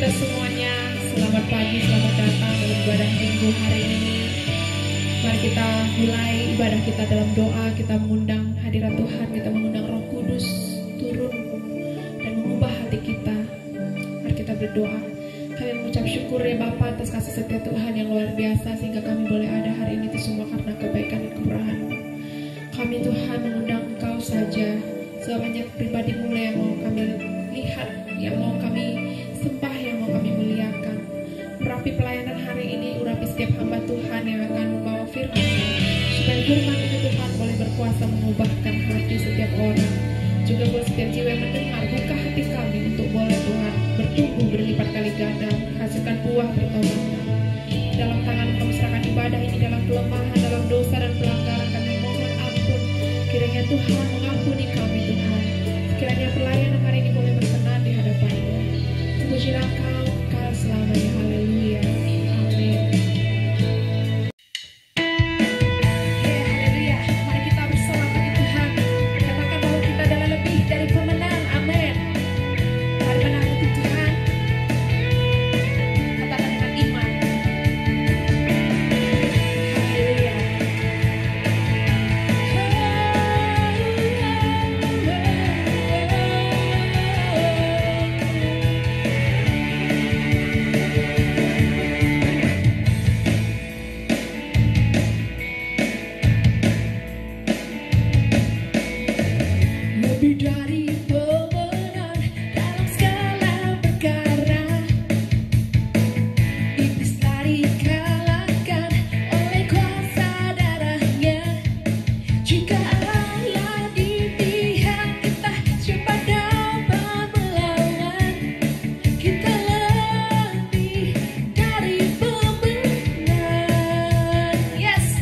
kita semuanya, selamat pagi, selamat datang dalam ibadah minggu hari ini. Mari kita mulai ibadah kita dalam doa. Kita mengundang hadirat Tuhan, kita mengundang Roh Kudus turun dan mengubah hati kita. Mari kita berdoa. Kami mengucap syukur ya Bapa atas kasih setia Tuhan yang luar biasa, sehingga kami boleh ada hari ini itu semua karena kebaikan dan kemurahan-Mu. Kami Tuhan mengundang Engkau saja, sebanyak pribadi mulai yang mau kami lihat, yang mau kami sembah, yang mau kami muliakan. Urapi pelayanan hari ini, urapi setiap hamba Tuhan yang akan membawa firman, supaya firman itu Tuhan boleh berkuasa mengubahkan hati setiap orang. Juga buat setiap jiwa yang mendengar, buka hati kami untuk boleh Tuhan bertumbuh berlipat kali ganda, hasilkan buah bertambah. Dalam tangan Engkau serahkan ibadah ini, dalam kelemahan, dalam dosa dan pelanggaran kami mohon ampun. Kiranya Tuhan mengampuni kami Tuhan. Kiranya pelayanan hari ini boleh berkenan di hadapan-Mu. Pujilah Engkau kekal selamanya. Haleluya. Amin. Haleluya. Mari kita bersama bagi Tuhan. Katakan bahwa kita adalah lebih dari pemenang. Amin. Mari menakuti Tuhan. Katakan dengan iman. Haleluya. Lebih dari pemenang dalam segala perkara, iblis telah dikalahkan oleh kuasa darahnya. Jika Allah di pihak kita, siapa dapat melawan? Kita lebih dari pemenang. Yes,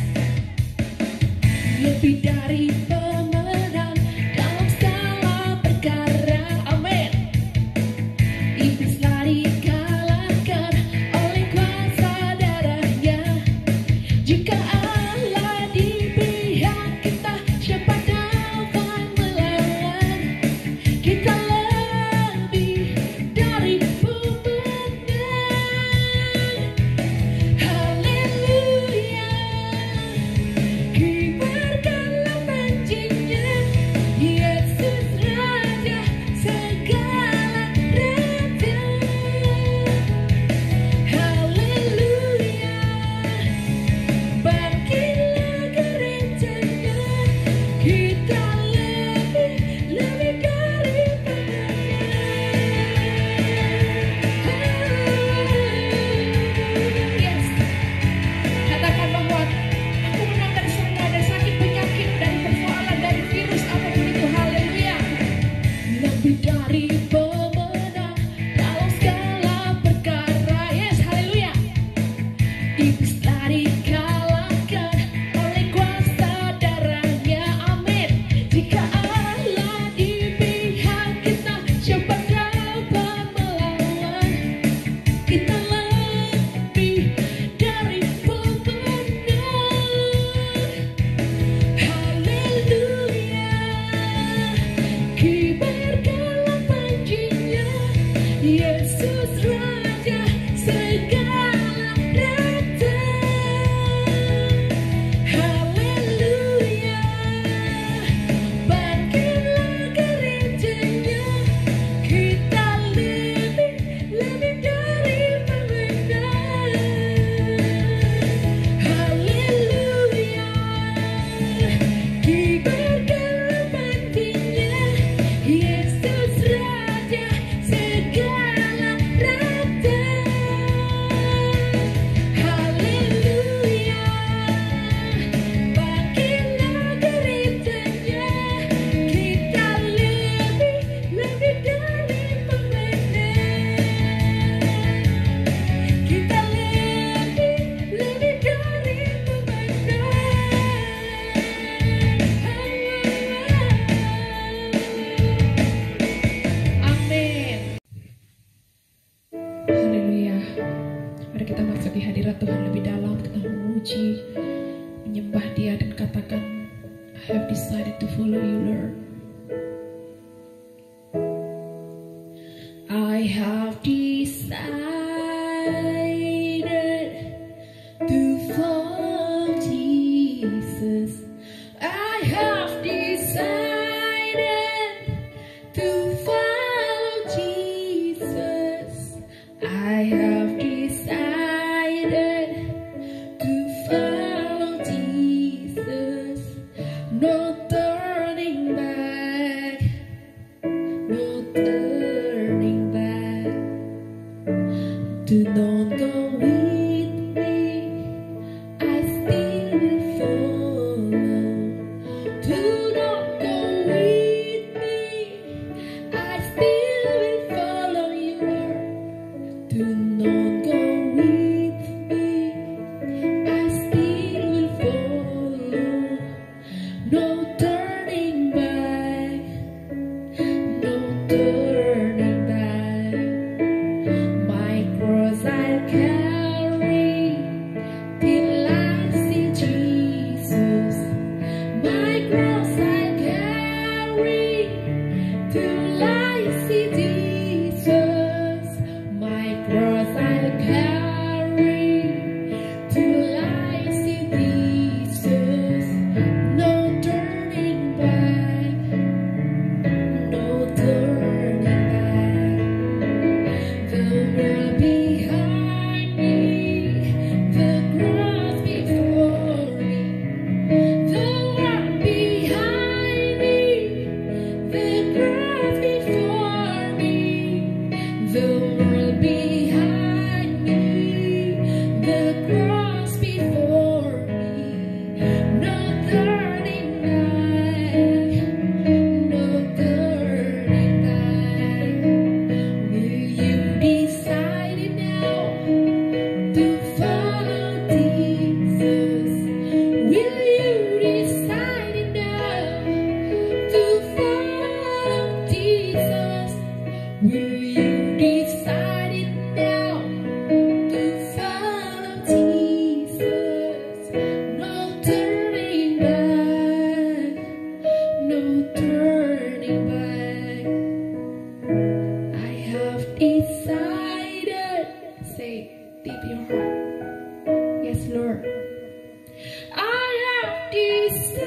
lebih dari pemenang dalam segala perkara. Amin. Iblis telah dikalahkan oleh kuasa darahnya. Jika Allah di pihak kita, siapa dapat melawan? Kita lebih dari pemenang. Haleluya. Kibarkanlah pancinya, Yesus Raja segala raja. Haleluya. Bangkitlah gerejanya, kita lebih dari pemenang. Yes. Katakan bahwa aku menang dari semua, dari sakit, penyakit, dari persoalan, dari virus, apapun itu. Haleluya. Lebih dari pemenang dalam segala perkara. Yes, haleluya. Iblis telah dikalahkan oleh kuasa darahnya. Amin. Jika Allah di pihak kita, siapa dapat melawan? Kita lebih dari pemenang. Haleluya. Kibarkanlah pancinya, Yesus Raja segala raja. Haleluya. Bangkitlah gerejanya, kita lebih dari pemenang. Haleluya. Kibarkanlah pancinya, Yesus Raja segala raja. Haleluya. Bangkitlah gerejanya, kita lebih dari pemenang. Kita lebih dari pemenang. Amin. Haleluya. Mari kita masuk di hadirat Tuhan lebih dalam. Kita memuji, menyembah Dia dan katakan, I have decided to follow you, Lord. I have decided turning back. Do not go with me, I still will follow. Do not go with me, I still will follow you, Lord. Do not go with me, I still will follow. No turning back, no turning back. My cross I'll carry till I see Jesus. My cross I'll carry till I see Jesus. My cross I'll carry till I see Jesus. No turning back, no turning back. The world behind me, the cross before me. The world behind me, the cross before me. The world behind me, the cross before me. No turning back, no turning back. Will you decide it now to follow Jesus? Will you decide it now to follow Jesus? Will you decide it now to follow Jesus? No turning back, no turning back. I have decided. Say, deep your heart. Yes, Lord. I have decided.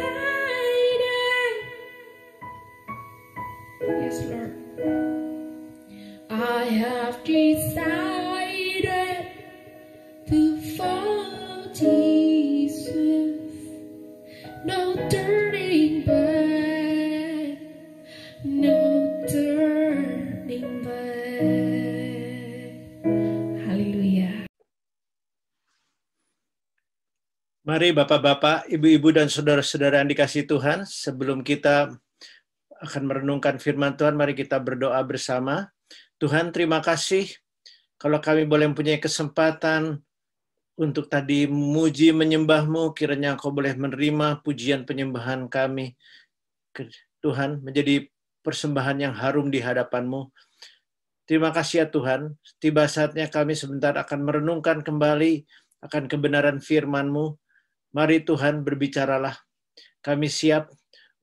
Yes, Lord. I have decided to follow Jesus. No turning back, no turning back. Haleluya. Mari Bapak-Bapak, Ibu-Ibu dan Saudara-saudara yang dikasihi Tuhan, sebelum kita akan merenungkan firman Tuhan, mari kita berdoa bersama. Tuhan, terima kasih kalau kami boleh mempunyai kesempatan untuk tadi memuji menyembah-Mu, kiranya Engkau boleh menerima pujian penyembahan kami. Tuhan, menjadi persembahan yang harum di hadapan-Mu. Terima kasih ya Tuhan, tiba saatnya kami sebentar akan merenungkan kembali akan kebenaran firman-Mu. Mari Tuhan berbicaralah. Kami siap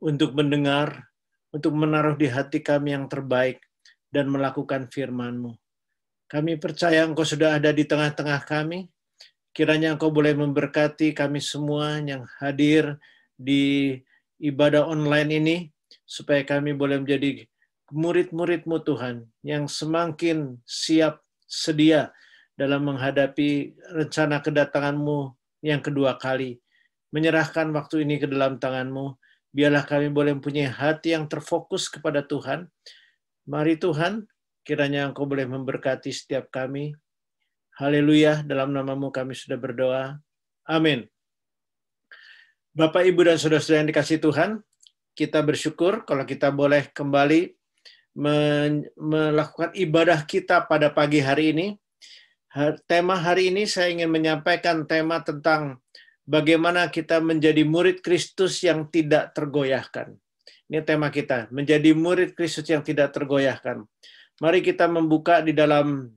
untuk mendengar, untuk menaruh di hati kami yang terbaik, dan melakukan firman-Mu. Kami percaya Engkau sudah ada di tengah-tengah kami. Kiranya Engkau boleh memberkati kami semua yang hadir di ibadah online ini, supaya kami boleh menjadi murid-murid-Mu Tuhan, yang semakin siap, sedia dalam menghadapi rencana kedatangan-Mu yang kedua kali. Menyerahkan waktu ini ke dalam tangan-Mu. Biarlah kami boleh mempunyai hati yang terfokus kepada Tuhan. Mari Tuhan, kiranya Engkau boleh memberkati setiap kami. Haleluya, dalam nama-Mu kami sudah berdoa. Amin. Bapak, Ibu, dan Saudara-saudara yang dikasihi Tuhan, kita bersyukur kalau kita boleh kembali melakukan ibadah kita pada pagi hari ini. Tema hari ini saya ingin menyampaikan tema tentang bagaimana kita menjadi murid Kristus yang tidak tergoyahkan. Ini tema kita, menjadi murid Kristus yang tidak tergoyahkan. Mari kita membuka di dalam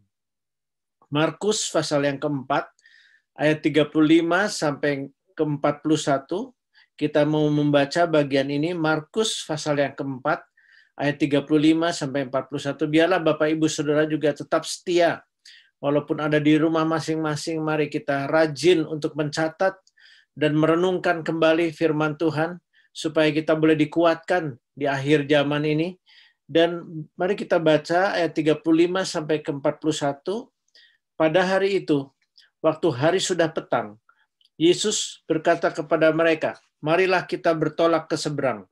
Markus pasal yang keempat, ayat 35 sampai ke-41. Kita mau membaca bagian ini, Markus pasal yang keempat, ayat 35 sampai 41. Biarlah Bapak Ibu Saudara juga tetap setia. Walaupun ada di rumah masing-masing, mari kita rajin untuk mencatat dan merenungkan kembali firman Tuhan, supaya kita boleh dikuatkan di akhir zaman ini. Dan mari kita baca ayat 35 sampai ke-41. Pada hari itu, waktu hari sudah petang, Yesus berkata kepada mereka, "Marilah kita bertolak ke seberang."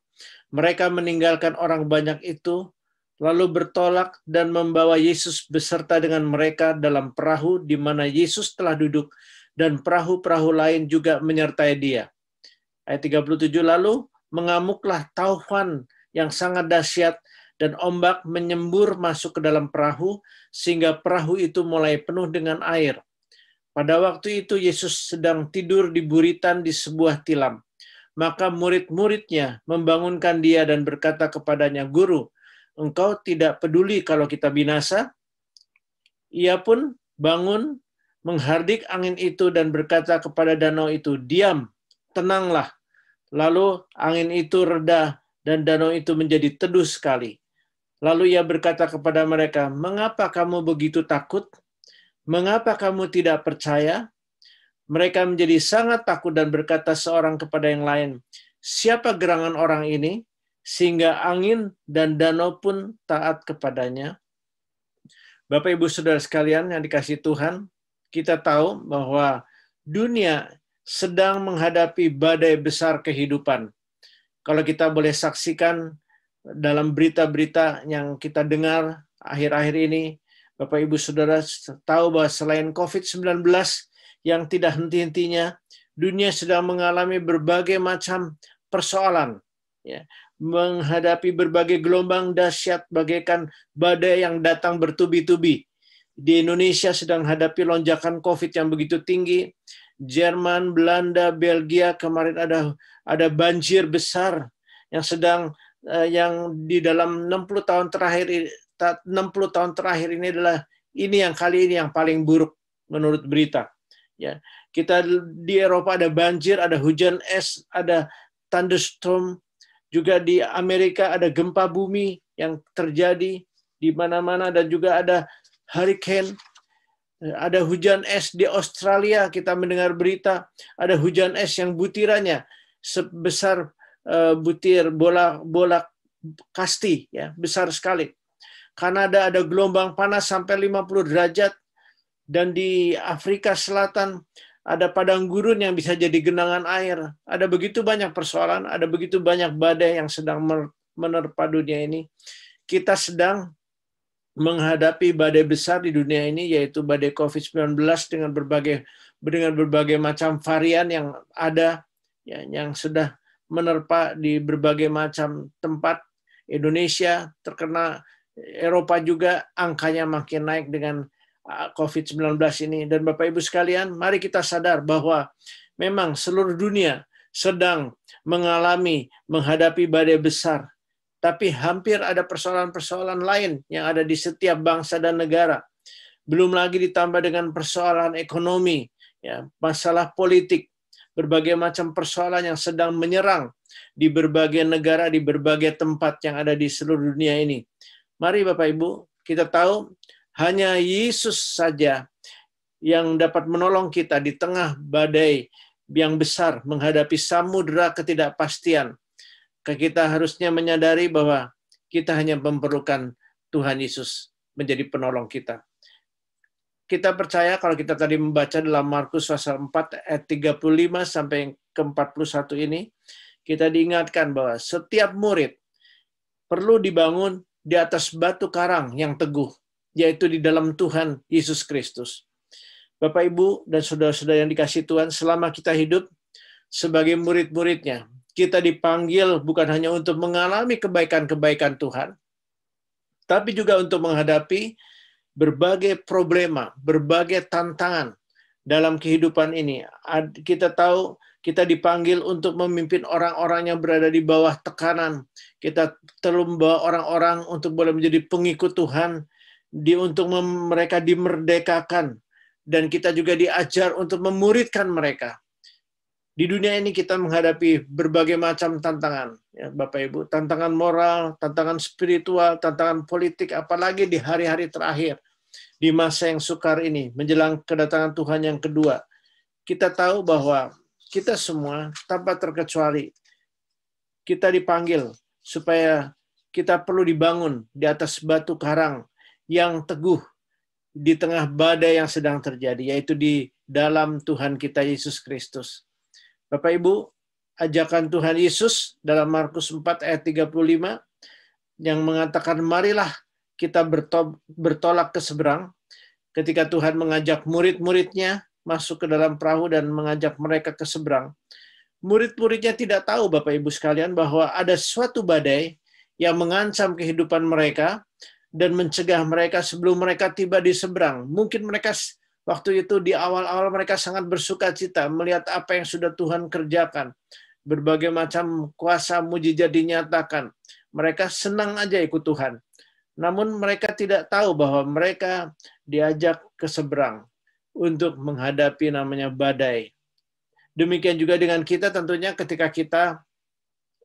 Mereka meninggalkan orang banyak itu, lalu bertolak dan membawa Yesus beserta dengan mereka dalam perahu di mana Yesus telah duduk, dan perahu-perahu lain juga menyertai dia. Ayat 37, lalu mengamuklah taufan yang sangat dahsyat, dan ombak menyembur masuk ke dalam perahu, sehingga perahu itu mulai penuh dengan air. Pada waktu itu Yesus sedang tidur di buritan di sebuah tilam. Maka murid-muridnya membangunkan dia dan berkata kepadanya, Guru, engkau tidak peduli kalau kita binasa? Ia pun bangun, menghardik angin itu dan berkata kepada danau itu, diam, tenanglah. Lalu angin itu reda dan danau itu menjadi teduh sekali. Lalu ia berkata kepada mereka, mengapa kamu begitu takut? Mengapa kamu tidak percaya? Mereka menjadi sangat takut dan berkata seorang kepada yang lain, siapa gerangan orang ini? Sehingga angin dan danau pun taat kepadanya. Bapak Ibu Saudara sekalian yang dikasihi Tuhan, kita tahu bahwa dunia sedang menghadapi badai besar kehidupan. Kalau kita boleh saksikan dalam berita-berita yang kita dengar akhir-akhir ini, Bapak Ibu Saudara tahu bahwa selain COVID-19 yang tidak henti-hentinya, dunia sedang mengalami berbagai macam persoalan, ya, menghadapi berbagai gelombang dahsyat bagaikan badai yang datang bertubi-tubi. Di Indonesia sedang hadapi lonjakan COVID yang begitu tinggi. Jerman, Belanda, Belgia kemarin ada banjir besar yang di dalam 60 tahun terakhir ini adalah kali ini yang paling buruk menurut berita. Ya, kita di Eropa ada banjir, ada hujan es, ada thunderstorm. Juga di Amerika ada gempa bumi yang terjadi di mana-mana, dan juga ada hurricane, ada hujan es di Australia. Kita mendengar berita ada hujan es yang butirannya sebesar butir bola kasti, ya, besar sekali. Kanada ada gelombang panas sampai 50 derajat, dan di Afrika Selatan ada padang gurun yang bisa jadi genangan air. Ada begitu banyak persoalan, ada begitu banyak badai yang sedang menerpa dunia ini. Kita sedang menghadapi badai besar di dunia ini, yaitu badai COVID-19 dengan berbagai macam varian yang ada, ya, yang sudah menerpa di berbagai macam tempat. Indonesia terkena, Eropa juga angkanya makin naik dengan COVID-19 ini. Dan Bapak Ibu sekalian, mari kita sadar bahwa memang seluruh dunia sedang menghadapi badai besar. Tapi hampir ada persoalan-persoalan lain yang ada di setiap bangsa dan negara. Belum lagi ditambah dengan persoalan ekonomi, ya, masalah politik, berbagai macam persoalan yang sedang menyerang di berbagai negara, di berbagai tempat yang ada di seluruh dunia ini. Mari Bapak Ibu, kita tahu hanya Yesus saja yang dapat menolong kita di tengah badai yang besar menghadapi samudera ketidakpastian. Kita harusnya menyadari bahwa kita hanya memerlukan Tuhan Yesus menjadi penolong kita. Kita percaya kalau kita tadi membaca dalam Markus pasal 4 ayat 35 sampai ke 41 ini, kita diingatkan bahwa setiap murid perlu dibangun di atas batu karang yang teguh, yaitu di dalam Tuhan Yesus Kristus. Bapak, Ibu, dan saudara-saudara yang dikasihi Tuhan, selama kita hidup sebagai murid-muridnya, kita dipanggil bukan hanya untuk mengalami kebaikan-kebaikan Tuhan, tapi juga untuk menghadapi berbagai problema, berbagai tantangan dalam kehidupan ini. Kita tahu kita dipanggil untuk memimpin orang-orang yang berada di bawah tekanan. Kita perlu membawa orang-orang untuk boleh menjadi pengikut Tuhan, untuk mereka dimerdekakan, dan kita juga diajar untuk memuridkan mereka. Di dunia ini kita menghadapi berbagai macam tantangan, ya Bapak Ibu, tantangan moral, tantangan spiritual, tantangan politik, apalagi di hari-hari terakhir, di masa yang sukar ini, menjelang kedatangan Tuhan yang kedua. Kita tahu bahwa kita semua, tanpa terkecuali, kita dipanggil supaya kita perlu dibangun di atas batu karang yang teguh di tengah badai yang sedang terjadi, yaitu di dalam Tuhan kita Yesus Kristus. Bapak Ibu, ajakan Tuhan Yesus dalam Markus 4 ayat 35 yang mengatakan marilah kita bertolak ke seberang. Ketika Tuhan mengajak murid-muridnya masuk ke dalam perahu dan mengajak mereka ke seberang, murid-muridnya tidak tahu, Bapak Ibu sekalian, bahwa ada suatu badai yang mengancam kehidupan mereka dan mencegah mereka sebelum mereka tiba di seberang. Mungkin mereka waktu itu di awal-awal mereka sangat bersuka cita melihat apa yang sudah Tuhan kerjakan. Berbagai macam kuasa mujizat dinyatakan. Mereka senang aja ikut Tuhan. Namun mereka tidak tahu bahwa mereka diajak ke seberang untuk menghadapi namanya badai. Demikian juga dengan kita tentunya ketika kita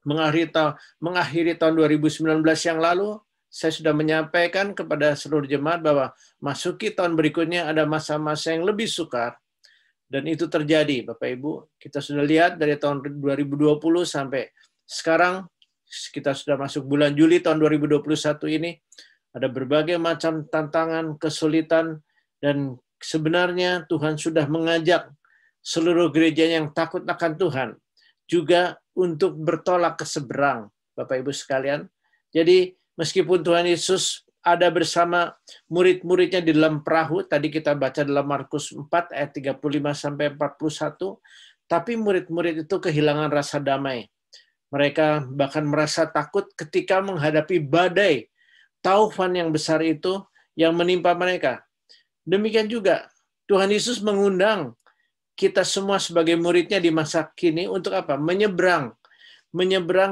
mengakhiri tahun 2019 yang lalu, saya sudah menyampaikan kepada seluruh jemaat bahwa masuki tahun berikutnya ada masa-masa yang lebih sukar. Dan itu terjadi, Bapak Ibu. Kita sudah lihat dari tahun 2020 sampai sekarang, kita sudah masuk bulan Juli tahun 2021 ini, ada berbagai macam tantangan, kesulitan, dan sebenarnya Tuhan sudah mengajak seluruh gereja yang takut akan Tuhan juga untuk bertolak ke seberang, Bapak Ibu sekalian. Jadi meskipun Tuhan Yesus ada bersama murid-muridnya di dalam perahu, tadi kita baca dalam Markus 4 ayat 35 sampai 41, tapi murid-murid itu kehilangan rasa damai. Mereka bahkan merasa takut ketika menghadapi badai taufan yang besar itu yang menimpa mereka. Demikian juga Tuhan Yesus mengundang kita semua sebagai muridnya di masa kini untuk apa? Menyeberang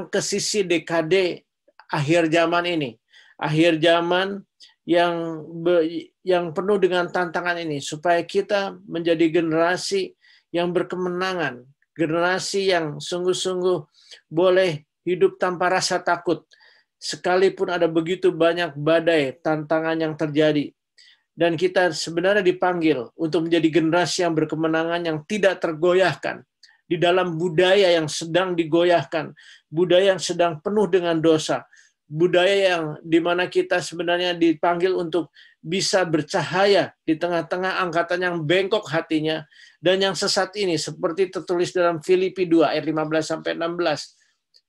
ke sisi dekade akhir zaman ini. Akhir zaman yang penuh dengan tantangan ini, supaya kita menjadi generasi yang berkemenangan, generasi yang sungguh-sungguh boleh hidup tanpa rasa takut, sekalipun ada begitu banyak badai, tantangan yang terjadi. Dan kita sebenarnya dipanggil untuk menjadi generasi yang berkemenangan, yang tidak tergoyahkan di dalam budaya yang sedang digoyahkan, budaya yang sedang penuh dengan dosa, budaya yang dimana kita sebenarnya dipanggil untuk bisa bercahaya di tengah-tengah angkatan yang bengkok hatinya dan yang sesat ini, seperti tertulis dalam Filipi 2 ayat 15-16.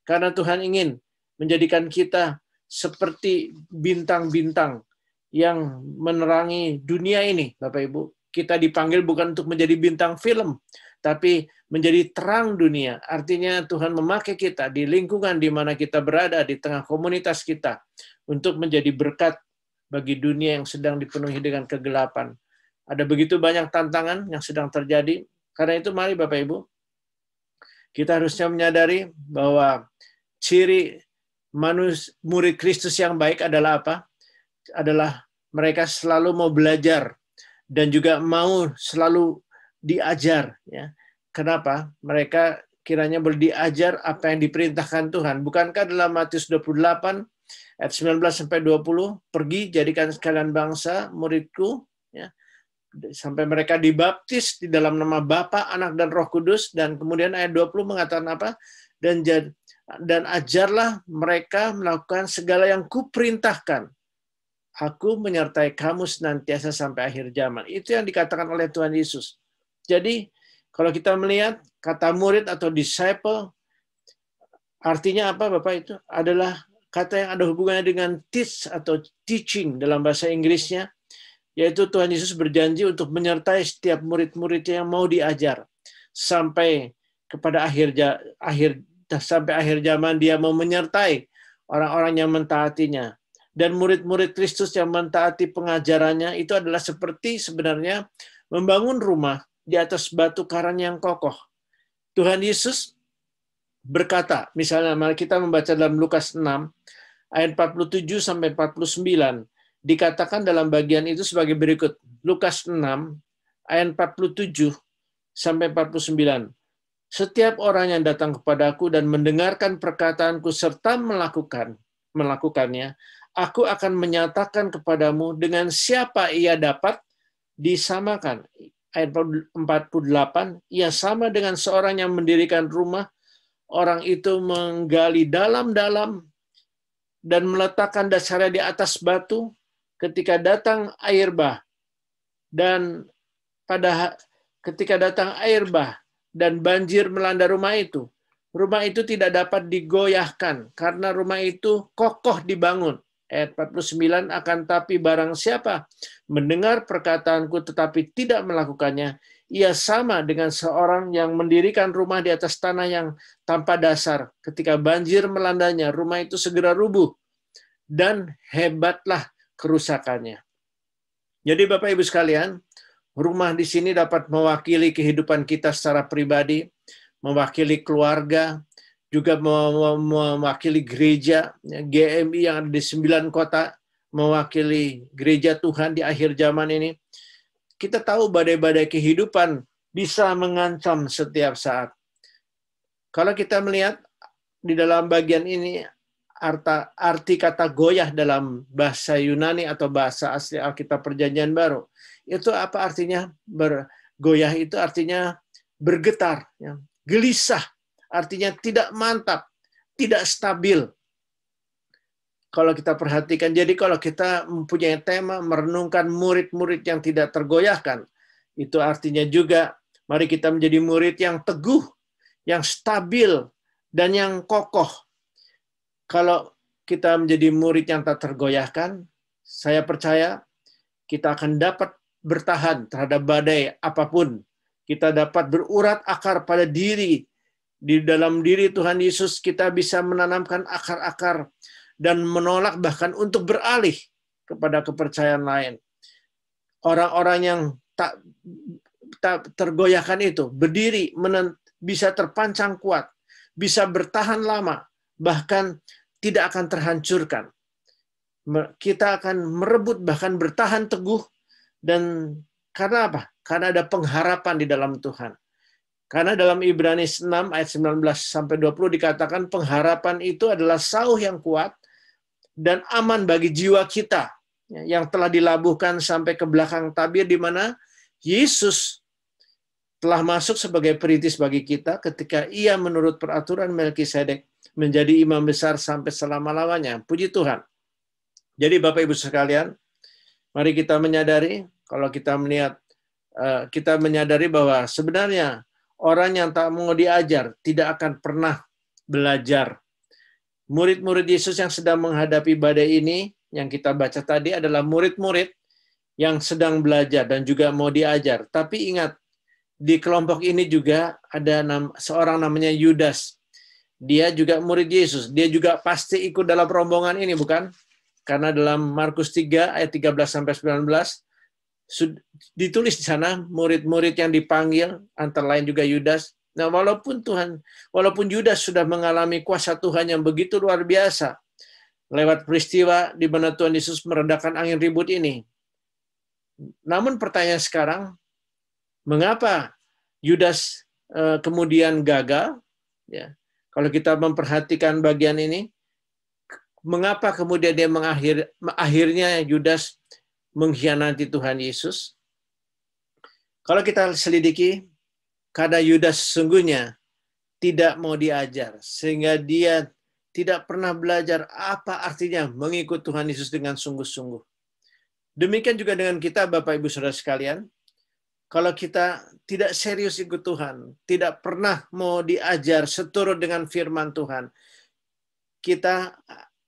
Karena Tuhan ingin menjadikan kita seperti bintang-bintang yang menerangi dunia ini, Bapak Ibu. Kita dipanggil bukan untuk menjadi bintang film, tapi menjadi terang dunia. Artinya Tuhan memakai kita di lingkungan di mana kita berada, di tengah komunitas kita, untuk menjadi berkat bagi dunia yang sedang dipenuhi dengan kegelapan. Ada begitu banyak tantangan yang sedang terjadi. Karena itu mari Bapak Ibu, kita harusnya menyadari bahwa ciri murid Kristus yang baik adalah apa? Adalah mereka selalu mau belajar dan juga mau selalu diajar. Ya. Kenapa? Mereka kiranya boleh diajar apa yang diperintahkan Tuhan. Bukankah dalam Matius 28 ayat 19-20, pergi jadikan sekalian bangsa muridku, ya, sampai mereka dibaptis di dalam nama Bapa, Anak, dan Roh Kudus. Dan kemudian ayat 20 mengatakan apa? Dan ajarlah mereka melakukan segala yang kuperintahkan. Aku menyertai kamu senantiasa sampai akhir zaman. Itu yang dikatakan oleh Tuhan Yesus. Jadi, kalau kita melihat kata murid atau disciple, artinya apa Bapak itu? Adalah kata yang ada hubungannya dengan teach atau teaching dalam bahasa Inggrisnya, yaitu Tuhan Yesus berjanji untuk menyertai setiap murid-muridnya yang mau diajar. Sampai kepada sampai akhir zaman dia mau menyertai orang-orang yang mentaatinya. Dan murid-murid Kristus yang mentaati pengajarannya itu adalah seperti sebenarnya membangun rumah di atas batu karang yang kokoh. Tuhan Yesus berkata, misalnya mari kita membaca dalam Lukas 6 ayat 47-49, dikatakan dalam bagian itu sebagai berikut. Lukas 6 ayat 47-49. Setiap orang yang datang kepadaku dan mendengarkan perkataanku serta melakukannya, aku akan menyatakan kepadamu dengan siapa ia dapat disamakan. Ayat 48, ia sama dengan seorang yang mendirikan rumah. Orang itu menggali dalam-dalam dan meletakkan dasarnya di atas batu. Ketika datang air bah dan ketika datang air bah dan banjir melanda rumah itu, rumah itu tidak dapat digoyahkan karena rumah itu kokoh dibangun. Ayat 49, akan tapi barang siapa mendengar perkataanku tetapi tidak melakukannya, ia sama dengan seorang yang mendirikan rumah di atas tanah yang tanpa dasar. Ketika banjir melandanya, rumah itu segera rubuh dan hebatlah kerusakannya. Jadi Bapak Ibu sekalian, rumah di sini dapat mewakili kehidupan kita secara pribadi, mewakili keluarga, juga mewakili gereja, GMI yang ada di 9 kota, mewakili gereja Tuhan di akhir zaman ini. Kita tahu badai-badai kehidupan bisa mengancam setiap saat. Kalau kita melihat di dalam bagian ini, arti kata goyah dalam bahasa Yunani atau bahasa asli Alkitab Perjanjian Baru, itu apa artinya? Bergoyah itu artinya bergetar, gelisah, artinya tidak mantap, tidak stabil. Kalau kita perhatikan, jadi kalau kita mempunyai tema merenungkan murid-murid yang tidak tergoyahkan, itu artinya juga mari kita menjadi murid yang teguh, yang stabil, dan yang kokoh. Kalau kita menjadi murid yang tak tergoyahkan, saya percaya kita akan dapat bertahan terhadap badai apapun. Kita dapat berurat akar pada diri. Di dalam diri Tuhan Yesus kita bisa menanamkan akar-akar dan menolak bahkan untuk beralih kepada kepercayaan lain. Orang-orang yang tak tergoyahkan itu berdiri, bisa terpancang kuat, bisa bertahan lama, bahkan tidak akan terhancurkan. Kita akan merebut bahkan bertahan teguh, dan karena apa? Karena ada pengharapan di dalam Tuhan. Karena dalam Ibrani 6 ayat 19-20 dikatakan pengharapan itu adalah sauh yang kuat dan aman bagi jiwa kita yang telah dilabuhkan sampai ke belakang tabir, di mana Yesus telah masuk sebagai perintis bagi kita ketika ia menurut peraturan Melkisedek menjadi imam besar sampai selama-lamanya. Puji Tuhan. Jadi Bapak Ibu sekalian, mari kita menyadari, kalau kita melihat, kita menyadari bahwa sebenarnya orang yang tak mau diajar tidak akan pernah belajar. Murid-murid Yesus yang sedang menghadapi badai ini, yang kita baca tadi adalah murid-murid yang sedang belajar dan juga mau diajar. Tapi ingat, di kelompok ini juga ada seorang namanya Yudas. Dia juga murid Yesus. Dia juga pasti ikut dalam rombongan ini, bukan? Karena dalam Markus 3 ayat 13-19 ditulis di sana murid-murid yang dipanggil, antara lain juga Yudas. Nah, walaupun Yudas sudah mengalami kuasa Tuhan yang begitu luar biasa lewat peristiwa di mana Tuhan Yesus meredakan angin ribut ini. Namun pertanyaan sekarang, mengapa Yudas kemudian gagal? Ya, kalau kita memperhatikan bagian ini, mengapa kemudian dia akhirnya Yudas mengkhianati Tuhan Yesus? Kalau kita selidiki, karena Yudas sesungguhnya tidak mau diajar, sehingga dia tidak pernah belajar apa artinya mengikut Tuhan Yesus dengan sungguh-sungguh. Demikian juga dengan kita, Bapak Ibu Saudara sekalian. Kalau kita tidak serius ikut Tuhan, tidak pernah mau diajar seturut dengan firman Tuhan, kita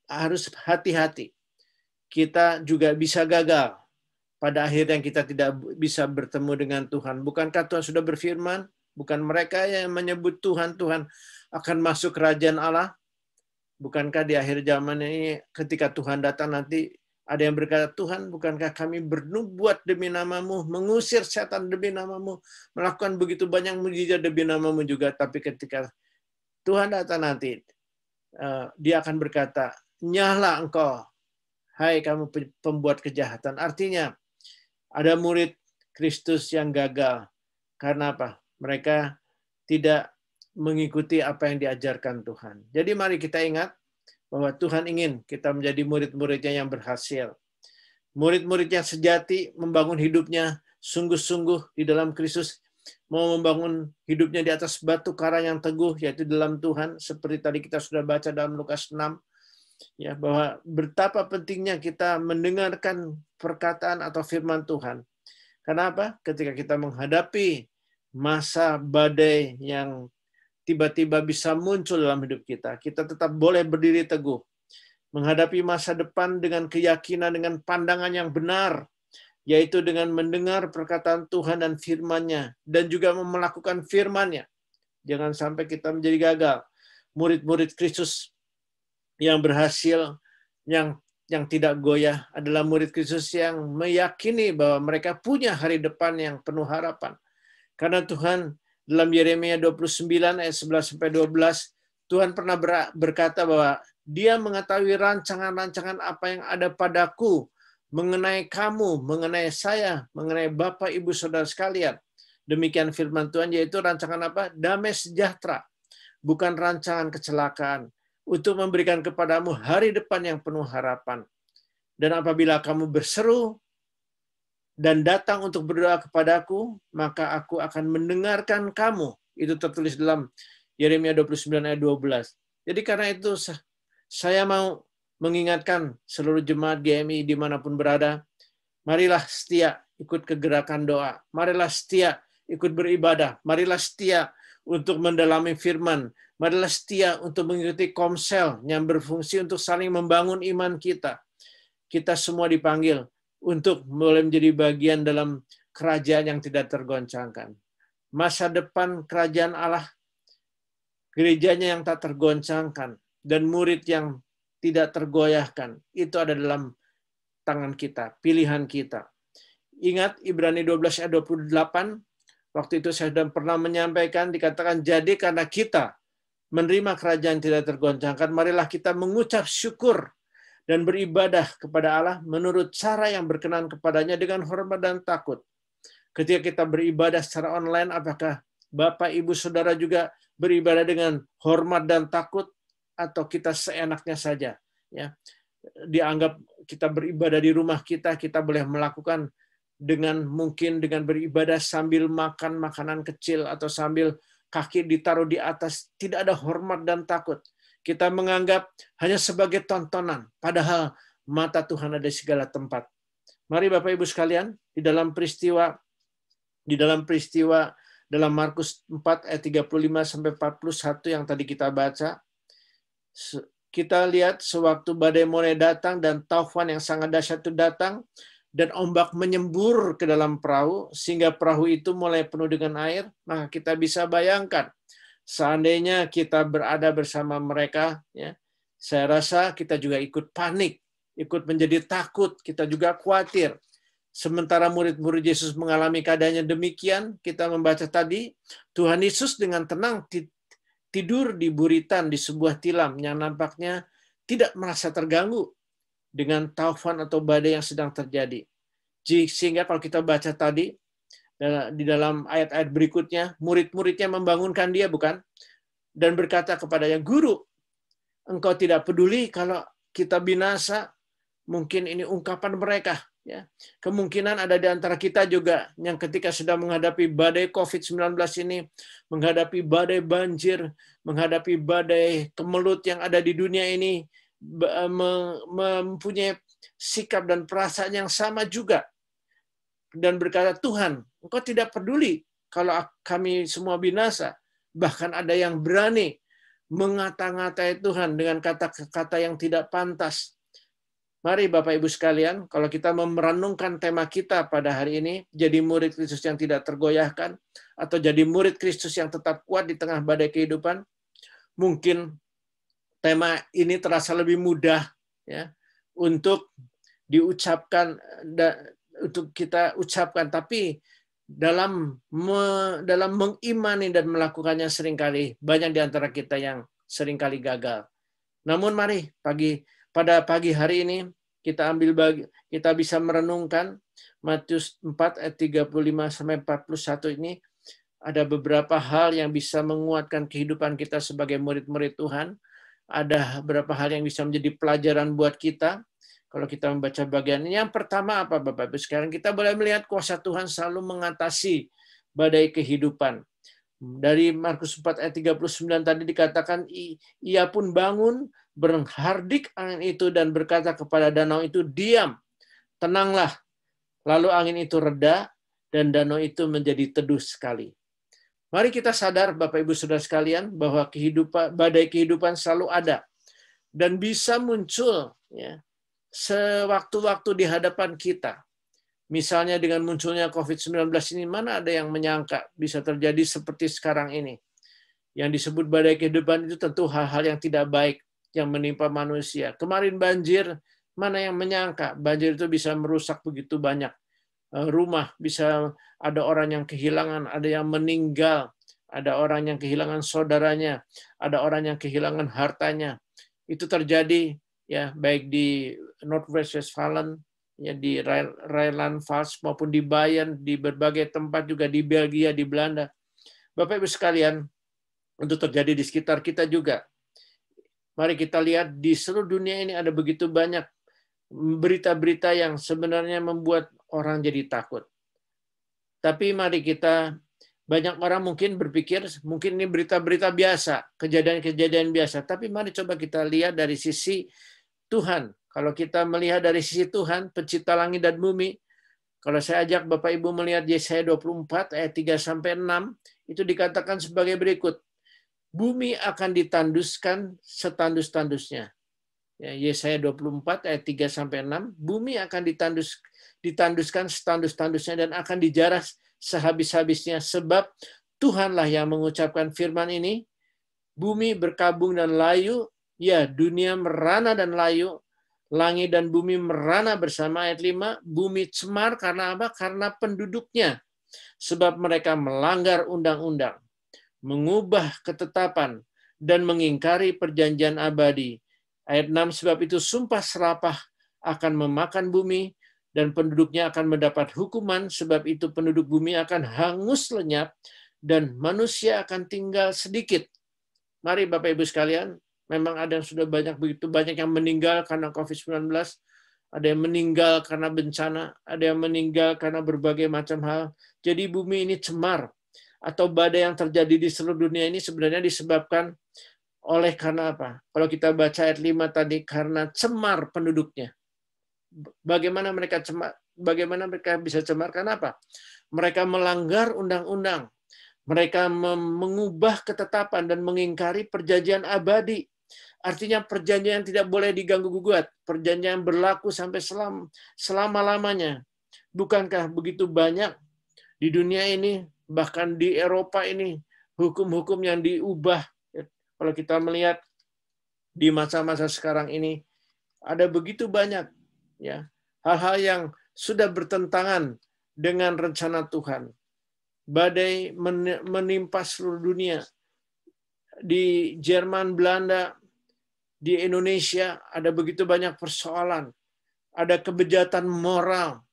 harus hati-hati. Kita juga bisa gagal. Pada akhirnya kita tidak bisa bertemu dengan Tuhan. Bukankah Tuhan sudah berfirman? Bukan mereka yang menyebut Tuhan, Tuhan akan masuk kerajaan Allah? Bukankah di akhir zaman ini ketika Tuhan datang nanti ada yang berkata, Tuhan, bukankah kami bernubuat demi namamu, mengusir setan demi namamu, melakukan begitu banyak mujizat demi namamu juga. Tapi ketika Tuhan datang nanti, dia akan berkata, nyahlah engkau, hai kamu pembuat kejahatan. Artinya, ada murid Kristus yang gagal. Karena apa? Mereka tidak mengikuti apa yang diajarkan Tuhan. Jadi mari kita ingat bahwa Tuhan ingin kita menjadi murid-muridnya yang berhasil. Murid-murid yang sejati membangun hidupnya sungguh-sungguh di dalam Kristus. Mau membangun hidupnya di atas batu karang yang teguh, yaitu dalam Tuhan. Seperti tadi kita sudah baca dalam Lukas 6. Ya, bahwa betapa pentingnya kita mendengarkan perkataan atau firman Tuhan. Kenapa? Ketika kita menghadapi masa badai yang tiba-tiba bisa muncul dalam hidup kita. Kita tetap boleh berdiri teguh, menghadapi masa depan dengan keyakinan, dengan pandangan yang benar, yaitu dengan mendengar perkataan Tuhan dan firman-Nya, dan juga melakukan firman-Nya. Jangan sampai kita menjadi gagal. Murid-murid Kristus yang berhasil, yang tidak goyah adalah murid Kristus yang meyakini bahwa mereka punya hari depan yang penuh harapan. Karena Tuhan dalam Yeremia 29 ayat 11-12, Tuhan pernah berkata bahwa Dia mengetahui rancangan-rancangan apa yang ada padaku, mengenai kamu, mengenai saya, mengenai Bapak, Ibu, Saudara sekalian. Demikian firman Tuhan, yaitu rancangan apa? Damai sejahtera, bukan rancangan kecelakaan, untuk memberikan kepadamu hari depan yang penuh harapan. Dan apabila kamu berseru dan datang untuk berdoa kepadaku, maka aku akan mendengarkan kamu. Itu tertulis dalam Yeremia 29 ayat 12. Jadi karena itu saya mau mengingatkan seluruh jemaat GMI dimanapun berada, marilah setia ikut kegerakan doa. Marilah setia ikut beribadah. Marilah setia untuk mendalami firman. Marilah setia untuk mengikuti komsel yang berfungsi untuk saling membangun iman kita. Kita semua dipanggil untuk boleh menjadi bagian dalam kerajaan yang tidak tergoncangkan. Masa depan kerajaan Allah, gerejanya yang tak tergoncangkan, dan murid yang tidak tergoyahkan, itu ada dalam tangan kita, pilihan kita. Ingat Ibrani 12 ayat 28, waktu itu saya sudah pernah menyampaikan, dikatakan, jadi karena kita menerima kerajaan tidak tergoncangkan, marilah kita mengucap syukur dan beribadah kepada Allah menurut cara yang berkenan kepadanya dengan hormat dan takut. Ketika kita beribadah secara online, apakah Bapak, Ibu, Saudara juga beribadah dengan hormat dan takut, atau kita seenaknya saja? Ya, dianggap kita beribadah di rumah kita boleh melakukan mungkin dengan beribadah sambil makan makanan kecil atau sambil kaki ditaruh di atas, tidak ada hormat dan takut. Kita menganggap hanya sebagai tontonan, padahal mata Tuhan ada di segala tempat. Mari Bapak Ibu sekalian, di dalam peristiwa dalam Markus 4 ayat 35-41 yang tadi kita baca, kita lihat sewaktu badai mulai datang dan taufan yang sangat dahsyat itu datang, dan ombak menyembur ke dalam perahu sehingga perahu itu mulai penuh dengan air, maka kita bisa bayangkan seandainya kita berada bersama mereka, ya, saya rasa kita juga ikut panik, ikut menjadi takut, kita juga khawatir. Sementara murid-murid Yesus mengalami keadaannya demikian, kita membaca tadi, Tuhan Yesus dengan tenang tidur di buritan di sebuah tilam yang nampaknya tidak merasa terganggu dengan taufan atau badai yang sedang terjadi. Sehingga kalau kita baca tadi, di dalam ayat-ayat berikutnya, murid-muridnya membangunkan dia, bukan? Dan berkata kepadanya, Guru, engkau tidak peduli kalau kita binasa? Mungkin ini ungkapan mereka. Ya. Kemungkinan ada di antara kita juga yang ketika sedang menghadapi badai COVID-19 ini, menghadapi badai banjir, menghadapi badai kemelut yang ada di dunia ini, mempunyai sikap dan perasaan yang sama juga. Dan berkata, Tuhan, engkau tidak peduli kalau kami semua binasa. Bahkan ada yang berani mengata-ngatai Tuhan dengan kata-kata yang tidak pantas. Mari Bapak Ibu sekalian, kalau kita merenungkan tema kita pada hari ini, jadi murid Kristus yang tidak tergoyahkan, atau jadi murid Kristus yang tetap kuat di tengah badai kehidupan, mungkin tema ini terasa lebih mudah ya untuk diucapkan, untuk kita ucapkan, tapi dalam mengimani dan melakukannya seringkali banyak di antara kita yang seringkali gagal. Namun mari pada pagi hari ini kita bisa merenungkan Matius 4 ayat 35-41 ini, ada beberapa hal yang bisa menguatkan kehidupan kita sebagai murid-murid Tuhan. Ada beberapa hal yang bisa menjadi pelajaran buat kita kalau kita membaca bagian ini. Yang pertama apa Bapak Ibu sekalian? Kita boleh melihat kuasa Tuhan selalu mengatasi badai kehidupan. Dari Markus 4 ayat 39 tadi dikatakan, ia pun bangun, berhardik angin itu dan berkata kepada danau itu, diam, tenanglah. Lalu angin itu reda dan danau itu menjadi teduh sekali. Mari kita sadar Bapak Ibu Saudara sekalian bahwa badai kehidupan selalu ada dan bisa muncul ya sewaktu-waktu di hadapan kita. Misalnya dengan munculnya COVID-19 ini, mana ada yang menyangka bisa terjadi seperti sekarang ini. Yang disebut badai kehidupan itu tentu hal-hal yang tidak baik yang menimpa manusia. Kemarin banjir, mana yang menyangka banjir itu bisa merusak begitu banyak rumah, bisa ada orang yang kehilangan, ada yang meninggal, ada orang yang kehilangan saudaranya, ada orang yang kehilangan hartanya. Itu terjadi ya baik di Northwest Westphalen, ya di Rheinland-Pfalz maupun di Bayern, di berbagai tempat juga di Belgia, di Belanda. Bapak Ibu sekalian, itu terjadi di sekitar kita juga. Mari kita lihat di seluruh dunia ini ada begitu banyak berita-berita yang sebenarnya membuat orang jadi takut. Tapi mari banyak orang mungkin berpikir mungkin ini berita-berita biasa, kejadian-kejadian biasa. Tapi mari coba kita lihat dari sisi Tuhan. Kalau kita melihat dari sisi Tuhan, pencipta langit dan bumi, kalau saya ajak Bapak Ibu melihat Yesaya 24 ayat 3-6, itu dikatakan sebagai berikut. Bumi akan ditanduskan setandus-tandusnya. Ya, Yesaya 24 ayat 3-6, bumi akan ditanduskan setandus-tandusnya dan akan dijarah sehabis-habisnya, sebab Tuhanlah yang mengucapkan firman ini. Bumi berkabung dan layu, ya dunia merana dan layu, langit dan bumi merana bersama. Ayat 5, bumi cemar karena apa? Karena penduduknya, sebab mereka melanggar undang-undang, mengubah ketetapan, dan mengingkari perjanjian abadi. Ayat 6, sebab itu sumpah serapah akan memakan bumi, dan penduduknya akan mendapat hukuman, sebab itu penduduk bumi akan hangus lenyap, dan manusia akan tinggal sedikit. Mari Bapak Ibu sekalian, memang ada yang sudah begitu banyak yang meninggal karena COVID-19, ada yang meninggal karena bencana, ada yang meninggal karena berbagai macam hal. Jadi bumi ini cemar, atau badai yang terjadi di seluruh dunia ini sebenarnya disebabkan oleh karena apa? Kalau kita baca ayat 5 tadi, karena cemar penduduknya. Bagaimana mereka cemar? Bagaimana mereka bisa cemar? Karena apa? Mereka melanggar undang-undang. Mereka mengubah ketetapan dan mengingkari perjanjian abadi. Artinya perjanjian yang tidak boleh diganggu-gugat. Perjanjian yang berlaku sampai selama-lamanya. Bukankah begitu banyak di dunia ini, bahkan di Eropa ini, hukum-hukum yang diubah. Kalau kita melihat di masa-masa sekarang ini, ada begitu banyak ya hal-hal yang sudah bertentangan dengan rencana Tuhan. Badai menimpa seluruh dunia. Di Jerman, Belanda, di Indonesia ada begitu banyak persoalan. Ada kebejatan moral.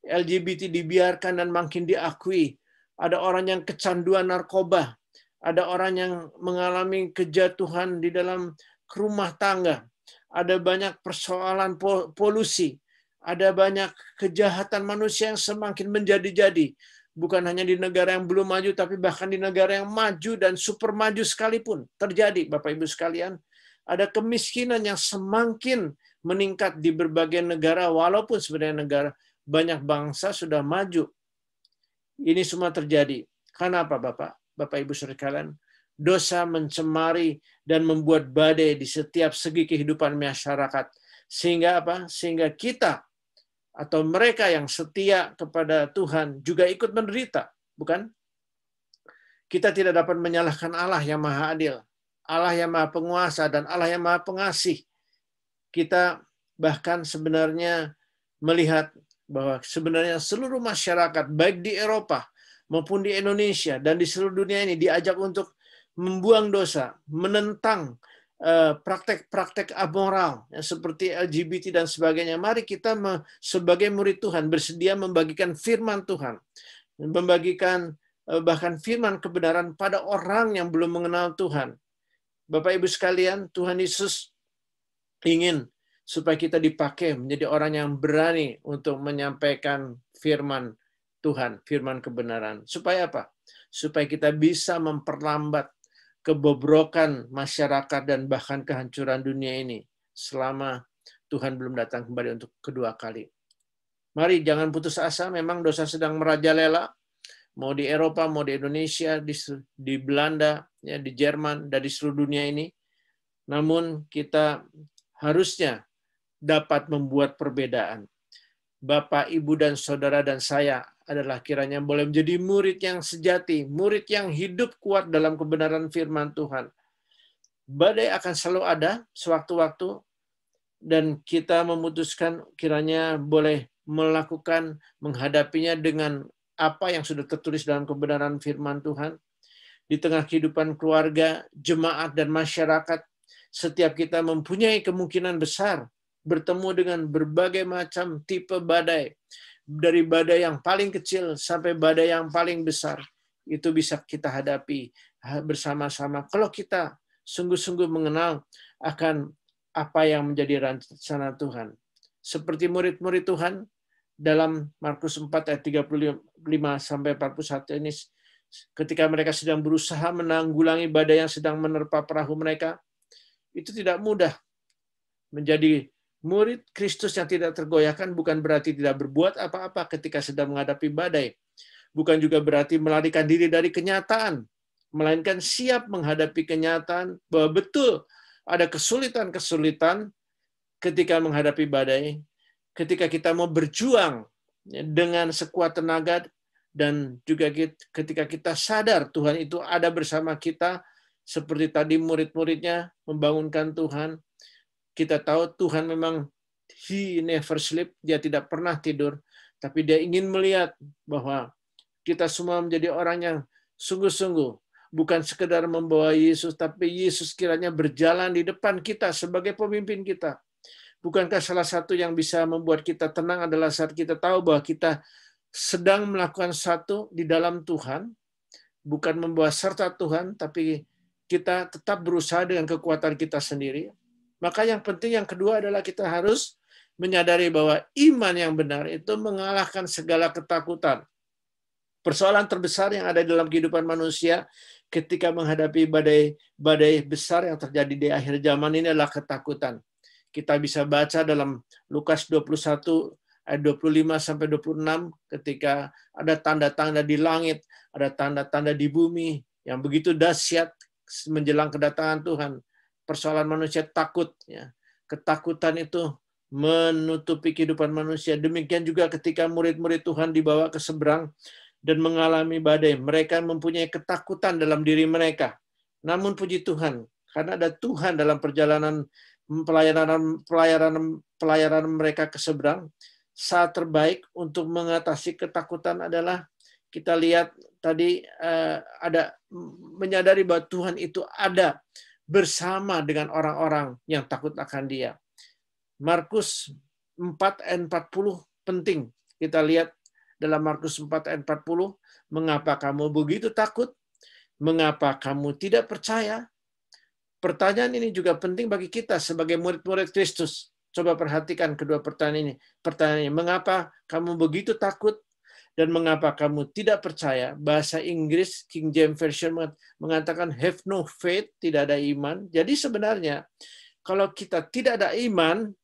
LGBT dibiarkan dan makin diakui. Ada orang yang kecanduan narkoba. Ada orang yang mengalami kejatuhan di dalam rumah tangga. Ada banyak persoalan polusi. Ada banyak kejahatan manusia yang semakin menjadi-jadi. Bukan hanya di negara yang belum maju, tapi bahkan di negara yang maju dan super maju sekalipun. Terjadi, Bapak Ibu sekalian. Ada kemiskinan yang semakin meningkat di berbagai negara, walaupun sebenarnya banyak bangsa sudah maju. Ini semua terjadi. Karena apa, Bapak Ibu sekalian? Dosa mencemari dan membuat badai di setiap segi kehidupan masyarakat. Sehingga apa? Sehingga kita atau mereka yang setia kepada Tuhan juga ikut menderita, bukan? Kita tidak dapat menyalahkan Allah yang Maha Adil, Allah yang Maha Penguasa, dan Allah yang Maha Pengasih. Kita bahkan sebenarnya melihat bahwa sebenarnya seluruh masyarakat, baik di Eropa maupun di Indonesia dan di seluruh dunia ini, diajak untuk membuang dosa, menentang praktek-praktek amoral seperti LGBT dan sebagainya. Mari kita sebagai murid Tuhan bersedia membagikan firman Tuhan, membagikan bahkan firman kebenaran pada orang yang belum mengenal Tuhan. Bapak Ibu sekalian, Tuhan Yesus ingin supaya kita dipakai menjadi orang yang berani untuk menyampaikan firman Tuhan, firman kebenaran. Supaya apa? Supaya kita bisa memperlambat kebobrokan masyarakat dan bahkan kehancuran dunia ini selama Tuhan belum datang kembali untuk kedua kali. Mari jangan putus asa, memang dosa sedang merajalela, mau di Eropa, mau di Indonesia, di Belanda, ya, di Jerman, dan di seluruh dunia ini. Namun kita harusnya dapat membuat perbedaan. Bapak, Ibu, dan Saudara, dan saya adalah kiranya boleh menjadi murid yang sejati, murid yang hidup kuat dalam kebenaran firman Tuhan. Badai akan selalu ada sewaktu-waktu, dan kita memutuskan kiranya boleh melakukan, menghadapinya dengan apa yang sudah tertulis dalam kebenaran firman Tuhan. Di tengah kehidupan keluarga, jemaat, dan masyarakat, setiap kita mempunyai kemungkinan besar bertemu dengan berbagai macam tipe badai. Dari badai yang paling kecil sampai badai yang paling besar. Itu bisa kita hadapi bersama-sama. Kalau kita sungguh-sungguh mengenal akan apa yang menjadi rencana Tuhan. Seperti murid-murid Tuhan dalam Markus 4 ayat 35 sampai 41 ini, ketika mereka sedang berusaha menanggulangi badai yang sedang menerpa perahu mereka, itu tidak mudah. Menjadi murid Kristus yang tidak tergoyahkan bukan berarti tidak berbuat apa-apa ketika sedang menghadapi badai. Bukan juga berarti melarikan diri dari kenyataan, melainkan siap menghadapi kenyataan bahwa betul ada kesulitan-kesulitan ketika menghadapi badai, ketika kita mau berjuang dengan sekuat tenaga, dan juga ketika kita sadar Tuhan itu ada bersama kita, seperti tadi murid-muridnya membangunkan Tuhan. Kita tahu Tuhan memang He never sleep, dia tidak pernah tidur, tapi dia ingin melihat bahwa kita semua menjadi orang yang sungguh-sungguh, bukan sekedar membawa Yesus, tapi Yesus kiranya berjalan di depan kita sebagai pemimpin kita. Bukankah salah satu yang bisa membuat kita tenang adalah saat kita tahu bahwa kita sedang melakukan satu di dalam Tuhan, bukan membawa serta Tuhan, tapi kita tetap berusaha dengan kekuatan kita sendiri. Maka yang penting yang kedua adalah kita harus menyadari bahwa iman yang benar itu mengalahkan segala ketakutan. Persoalan terbesar yang ada dalam kehidupan manusia ketika menghadapi badai besar yang terjadi di akhir zaman ini adalah ketakutan. Kita bisa baca dalam Lukas 21 ayat 25 sampai 26 ketika ada tanda-tanda di langit, ada tanda-tanda di bumi yang begitu dahsyat menjelang kedatangan Tuhan. Persoalan manusia takut, ya. Ketakutan itu menutupi kehidupan manusia. Demikian juga ketika murid-murid Tuhan dibawa ke seberang dan mengalami badai, mereka mempunyai ketakutan dalam diri mereka. Namun puji Tuhan, karena ada Tuhan dalam perjalanan pelayaran mereka ke seberang, saat terbaik untuk mengatasi ketakutan adalah kita lihat tadi ada menyadari bahwa Tuhan itu ada bersama dengan orang-orang yang takut akan Dia. Markus 4 ayat 40 penting. Kita lihat dalam Markus 4 ayat 40, mengapa kamu begitu takut? Mengapa kamu tidak percaya? Pertanyaan ini juga penting bagi kita sebagai murid-murid Kristus. Coba perhatikan kedua pertanyaan ini. Pertanyaannya, mengapa kamu begitu takut? Dan mengapa kamu tidak percaya? Bahasa Inggris, King James Version mengatakan have no faith, tidak ada iman. Jadi sebenarnya, kalau kita tidak ada iman,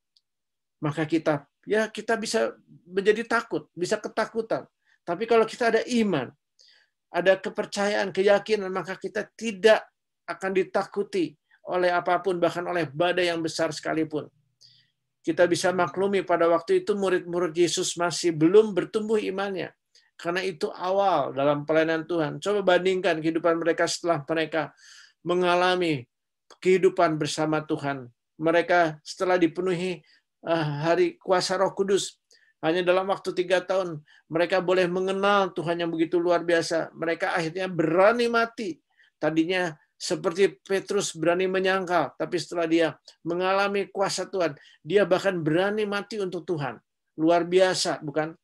maka kita bisa menjadi takut, bisa ketakutan. Tapi kalau kita ada iman, ada kepercayaan, keyakinan, maka kita tidak akan ditakuti oleh apapun, bahkan oleh badai yang besar sekalipun. Kita bisa maklumi pada waktu itu murid-murid Yesus masih belum bertumbuh imannya. Karena itu awal dalam pelayanan Tuhan. Coba bandingkan kehidupan mereka setelah mereka mengalami kehidupan bersama Tuhan. Mereka setelah dipenuhi hari kuasa Roh Kudus, hanya dalam waktu 3 tahun, mereka boleh mengenal Tuhan yang begitu luar biasa. Mereka akhirnya berani mati. Tadinya seperti Petrus berani menyangkal, tapi setelah dia mengalami kuasa Tuhan, dia bahkan berani mati untuk Tuhan. Luar biasa, bukan?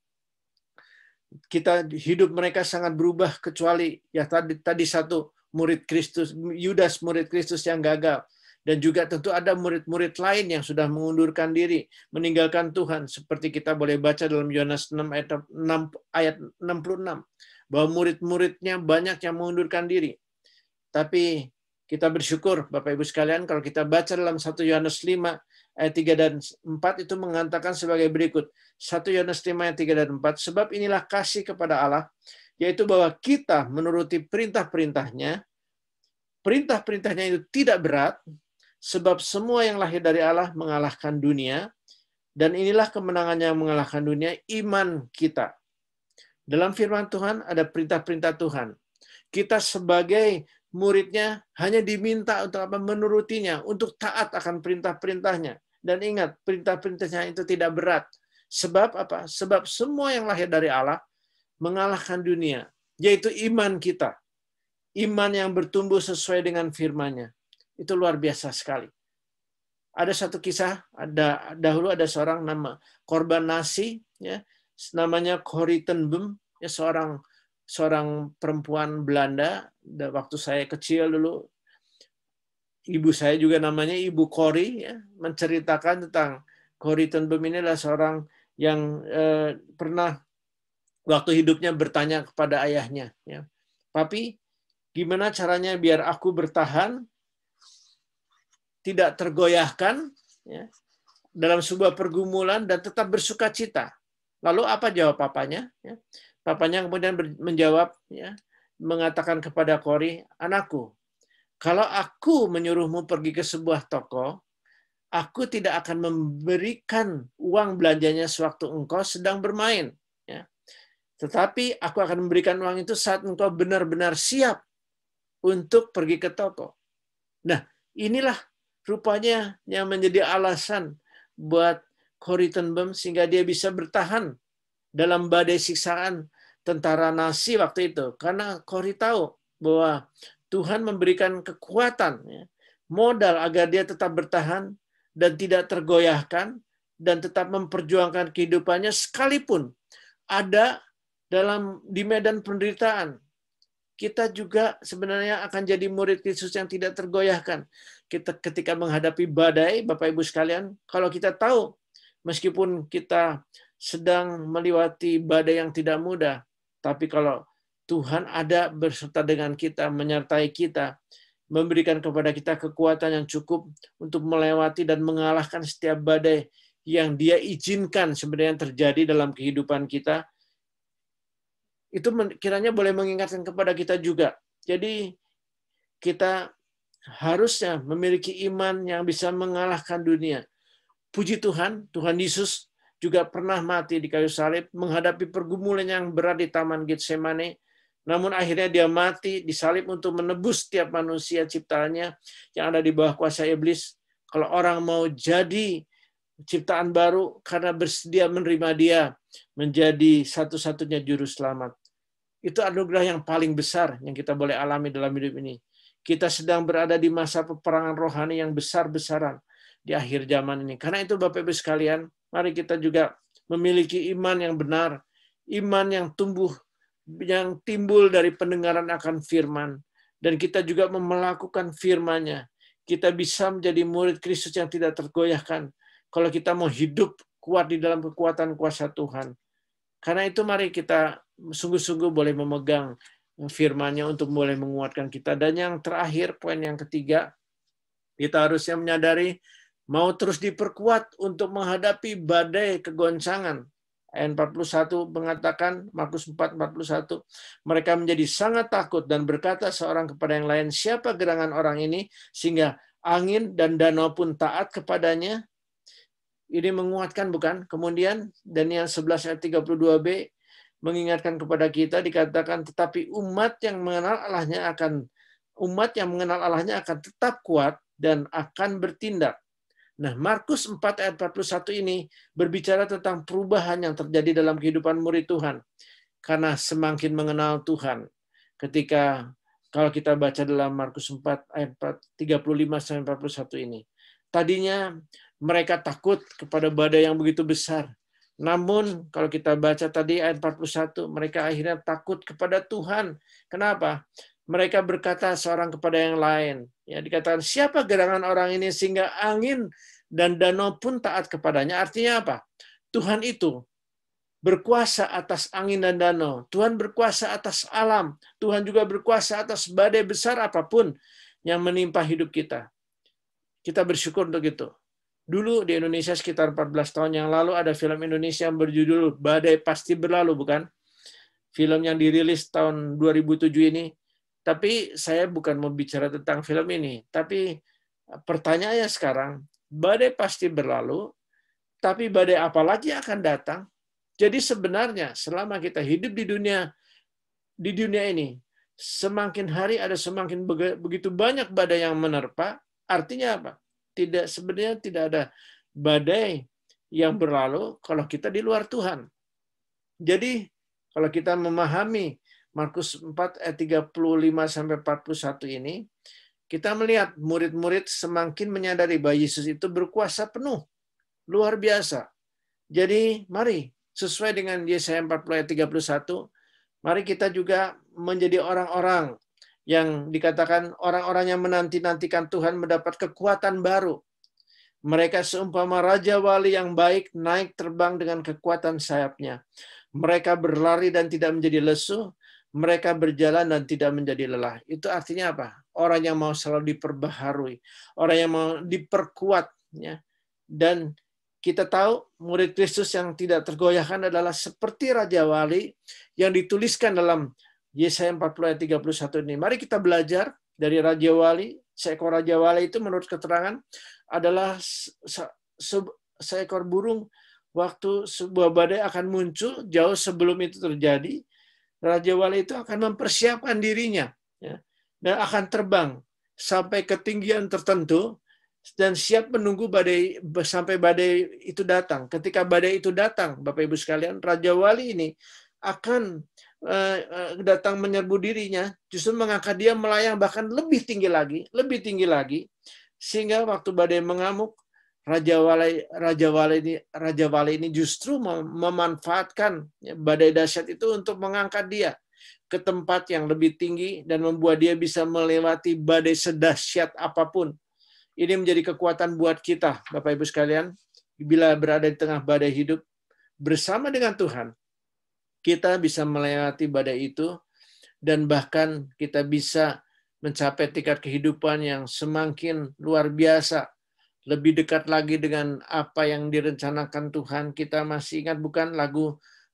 Kita hidup mereka sangat berubah, kecuali ya tadi satu murid Kristus, Yudas murid Kristus yang gagal. Dan juga tentu ada murid-murid lain yang sudah mengundurkan diri, meninggalkan Tuhan. Seperti kita boleh baca dalam Yohanes 6 ayat 66. Bahwa murid-muridnya banyak yang mengundurkan diri. Tapi kita bersyukur, Bapak Ibu sekalian, kalau kita baca dalam 1 Yohanes 5 ayat 3 dan 4 itu mengatakan sebagai berikut. 1 Yohanes 5 ayat 3 dan 4. Sebab inilah kasih kepada Allah, yaitu bahwa kita menuruti perintah-perintahnya. Perintah-perintahnya itu tidak berat, sebab semua yang lahir dari Allah mengalahkan dunia, dan inilah kemenangan yang mengalahkan dunia, iman kita. Dalam firman Tuhan ada perintah-perintah Tuhan. Kita sebagai muridnya hanya diminta untuk apa? Menurutinya, untuk taat akan perintah-perintahnya. Dan ingat, perintah-perintahnya itu tidak berat. Sebab apa? Sebab semua yang lahir dari Allah mengalahkan dunia, yaitu iman kita. Iman yang bertumbuh sesuai dengan firman-Nya. Itu luar biasa sekali. Ada satu kisah, dahulu ada seorang nama korban nasi, ya, namanya Corrie ten Boom, ya, seorang perempuan Belanda. Waktu saya kecil dulu, ibu saya juga namanya Ibu Corrie, ya, menceritakan tentang Corrie ten Boom. Ini adalah seorang yang pernah waktu hidupnya bertanya kepada ayahnya, ya, "Papi, gimana caranya biar aku bertahan, tidak tergoyahkan, ya, dalam sebuah pergumulan dan tetap bersuka cita?" Lalu apa jawab papanya? Ya, papanya kemudian menjawab, ya, mengatakan kepada Corrie, "Anakku, kalau aku menyuruhmu pergi ke sebuah toko, aku tidak akan memberikan uang belanjanya sewaktu engkau sedang bermain. Ya. Tetapi aku akan memberikan uang itu saat engkau benar-benar siap untuk pergi ke toko." Nah, inilah rupanya yang menjadi alasan buat Corrie ten Boom sehingga dia bisa bertahan dalam badai siksaan tentara Nazi waktu itu. Karena Corrie tahu bahwa Tuhan memberikan kekuatan, ya, modal agar dia tetap bertahan dan tidak tergoyahkan dan tetap memperjuangkan kehidupannya sekalipun ada di medan penderitaan. Kita juga sebenarnya akan jadi murid Kristus yang tidak tergoyahkan. Kita ketika menghadapi badai, Bapak Ibu sekalian, kalau kita tahu meskipun kita sedang melewati badai yang tidak mudah, tapi kalau Tuhan ada beserta dengan kita, menyertai kita, memberikan kepada kita kekuatan yang cukup untuk melewati dan mengalahkan setiap badai yang Dia izinkan sebenarnya terjadi dalam kehidupan kita, itu kiranya boleh mengingatkan kepada kita juga. Jadi kita harusnya memiliki iman yang bisa mengalahkan dunia. Puji Tuhan, Tuhan Yesus juga pernah mati di kayu salib, menghadapi pergumulan yang berat di Taman Getsemane. Namun akhirnya dia mati disalib untuk menebus setiap manusia ciptaannya yang ada di bawah kuasa iblis. Kalau orang mau jadi ciptaan baru karena bersedia menerima dia menjadi satu-satunya juru selamat. Itu anugerah yang paling besar yang kita boleh alami dalam hidup ini. Kita sedang berada di masa peperangan rohani yang besar-besaran di akhir zaman ini. Karena itu Bapak Ibu sekalian, mari kita juga memiliki iman yang benar, iman yang tumbuh, yang timbul dari pendengaran akan firman. Dan kita juga melakukan firman-Nya. Kita bisa menjadi murid Kristus yang tidak tergoyahkan kalau kita mau hidup kuat di dalam kekuatan kuasa Tuhan. Karena itu mari kita sungguh-sungguh boleh memegang firman-Nya untuk boleh menguatkan kita. Dan yang terakhir, poin yang ketiga, kita harusnya menyadari mau terus diperkuat untuk menghadapi badai kegoncangan. Ayat 41 mengatakan, Markus 4:41, mereka menjadi sangat takut dan berkata seorang kepada yang lain, "Siapa gerangan orang ini sehingga angin dan danau pun taat kepadanya?" Ini menguatkan, bukan? Kemudian Daniel 11 ayat 32b mengingatkan kepada kita, dikatakan, tetapi umat yang mengenal Allahnya akan tetap kuat dan akan bertindak. Nah, Markus 4 ayat 41 ini berbicara tentang perubahan yang terjadi dalam kehidupan murid Tuhan. Karena semakin mengenal Tuhan. Ketika kalau kita baca dalam Markus 4 ayat 35-41 ini. Tadinya mereka takut kepada badai yang begitu besar. Namun kalau kita baca tadi ayat 41, mereka akhirnya takut kepada Tuhan. Kenapa? Mereka berkata seorang kepada yang lain. Ya, dikatakan, siapa gerangan orang ini sehingga angin dan danau pun taat kepadanya. Artinya apa? Tuhan itu berkuasa atas angin dan danau. Tuhan berkuasa atas alam. Tuhan juga berkuasa atas badai besar apapun yang menimpa hidup kita. Kita bersyukur untuk itu. Dulu di Indonesia sekitar 14 tahun yang lalu ada film Indonesia yang berjudul Badai Pasti Berlalu, bukan? film yang dirilis tahun 2007 ini. Tapi saya bukan mau bicara tentang film ini. Tapi pertanyaannya sekarang, badai pasti berlalu, tapi badai apa lagi akan datang? Jadi sebenarnya selama kita hidup di dunia ini, semakin hari ada semakin begitu banyak badai yang menerpa. Artinya apa? Sebenarnya tidak ada badai yang berlalu kalau kita di luar Tuhan. Jadi kalau kita memahami Markus 4 ayat 35 sampai 41 ini, kita melihat murid-murid semakin menyadari bahwa Yesus itu berkuasa penuh, luar biasa. Jadi mari sesuai dengan Yesaya 40 ayat 31, mari kita juga menjadi orang-orang yang dikatakan orang-orang yang menanti-nantikan Tuhan mendapat kekuatan baru. Mereka seumpama Raja Wali yang baik naik terbang dengan kekuatan sayapnya. Mereka berlari dan tidak menjadi lesu. Mereka berjalan dan tidak menjadi lelah. Itu artinya apa? Orang yang mau selalu diperbaharui. Orang yang mau diperkuat. Ya. Dan kita tahu murid Kristus yang tidak tergoyahkan adalah seperti Raja Wali yang dituliskan dalam Yesaya 40 ayat 31 ini. Mari kita belajar dari Raja Wali. Seekor Raja Wali itu menurut keterangan adalah seekor burung waktu sebuah badai akan muncul jauh sebelum itu terjadi. Raja Wali itu akan mempersiapkan dirinya ya, dan akan terbang sampai ketinggian tertentu dan siap menunggu badai sampai badai itu datang. Ketika badai itu datang, Bapak Ibu sekalian, Raja Wali ini akan datang menyerbu dirinya, justru mengangkat dia melayang bahkan lebih tinggi lagi, sehingga waktu badai mengamuk, Raja Wali ini justru memanfaatkan badai dahsyat itu untuk mengangkat dia ke tempat yang lebih tinggi dan membuat dia bisa melewati badai sedahsyat apapun. Ini menjadi kekuatan buat kita, Bapak Ibu sekalian, bila berada di tengah badai hidup bersama dengan Tuhan, kita bisa melewati badai itu dan bahkan kita bisa mencapai tingkat kehidupan yang semakin luar biasa, lebih dekat lagi dengan apa yang direncanakan Tuhan. Kita masih ingat bukan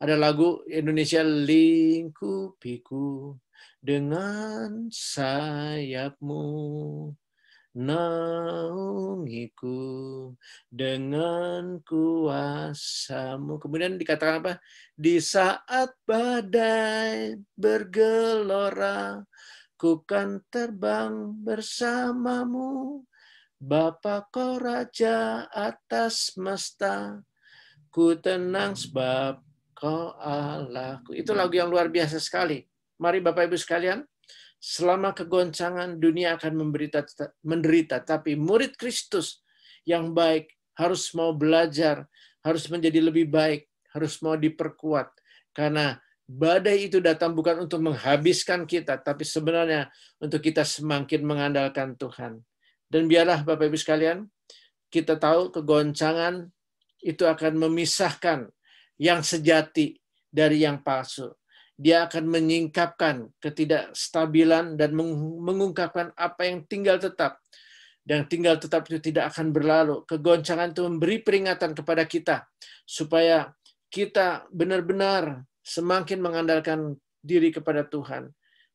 ada lagu Indonesia, lingkupiku dengan sayapmu, naungiku dengan kuasamu. Kemudian dikatakan apa? Di saat badai bergelora, ku kan terbang bersamamu. Bapa kau Raja atas semesta, ku tenang sebab kau Allahku. Itu lagu yang luar biasa sekali. Mari Bapak Ibu sekalian, selama kegoncangan dunia akan menderita, tapi murid Kristus yang baik harus mau belajar, harus menjadi lebih baik, harus mau diperkuat. Karena badai itu datang bukan untuk menghabiskan kita, tapi sebenarnya untuk kita semakin mengandalkan Tuhan. Dan biarlah Bapak Ibu sekalian, kita tahu kegoncangan itu akan memisahkan yang sejati dari yang palsu. Dia akan menyingkapkan ketidakstabilan dan mengungkapkan apa yang tinggal tetap. Dan tinggal tetap itu tidak akan berlalu. Kegoncangan itu memberi peringatan kepada kita supaya kita benar-benar semakin mengandalkan diri kepada Tuhan.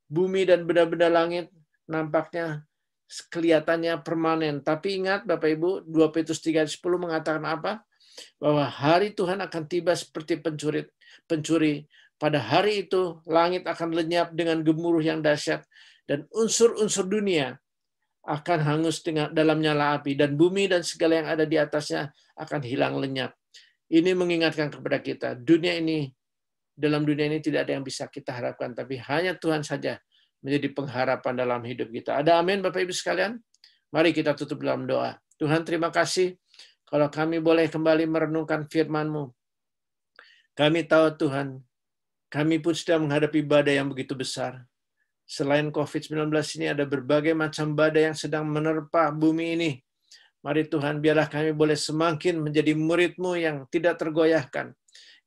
Bumi dan benda-benda langit nampaknya kelihatannya permanen. Tapi ingat Bapak Ibu, 2 Petrus 3:10 mengatakan apa? Bahwa hari Tuhan akan tiba seperti pencuri. Pada hari itu langit akan lenyap dengan gemuruh yang dahsyat dan unsur-unsur dunia akan hangus dalam nyala api dan bumi dan segala yang ada di atasnya akan hilang lenyap. Ini mengingatkan kepada kita, dalam dunia ini tidak ada yang bisa kita harapkan, tapi hanya Tuhan saja menjadi pengharapan dalam hidup kita. Ada amin Bapak Ibu sekalian? Mari kita tutup dalam doa. Tuhan terima kasih kalau kami boleh kembali merenungkan firman-Mu. Kami tahu Tuhan, kami pun sudah menghadapi badai yang begitu besar. Selain COVID-19 ini ada berbagai macam badai yang sedang menerpa bumi ini. Mari Tuhan, biarlah kami boleh semakin menjadi murid-Mu yang tidak tergoyahkan.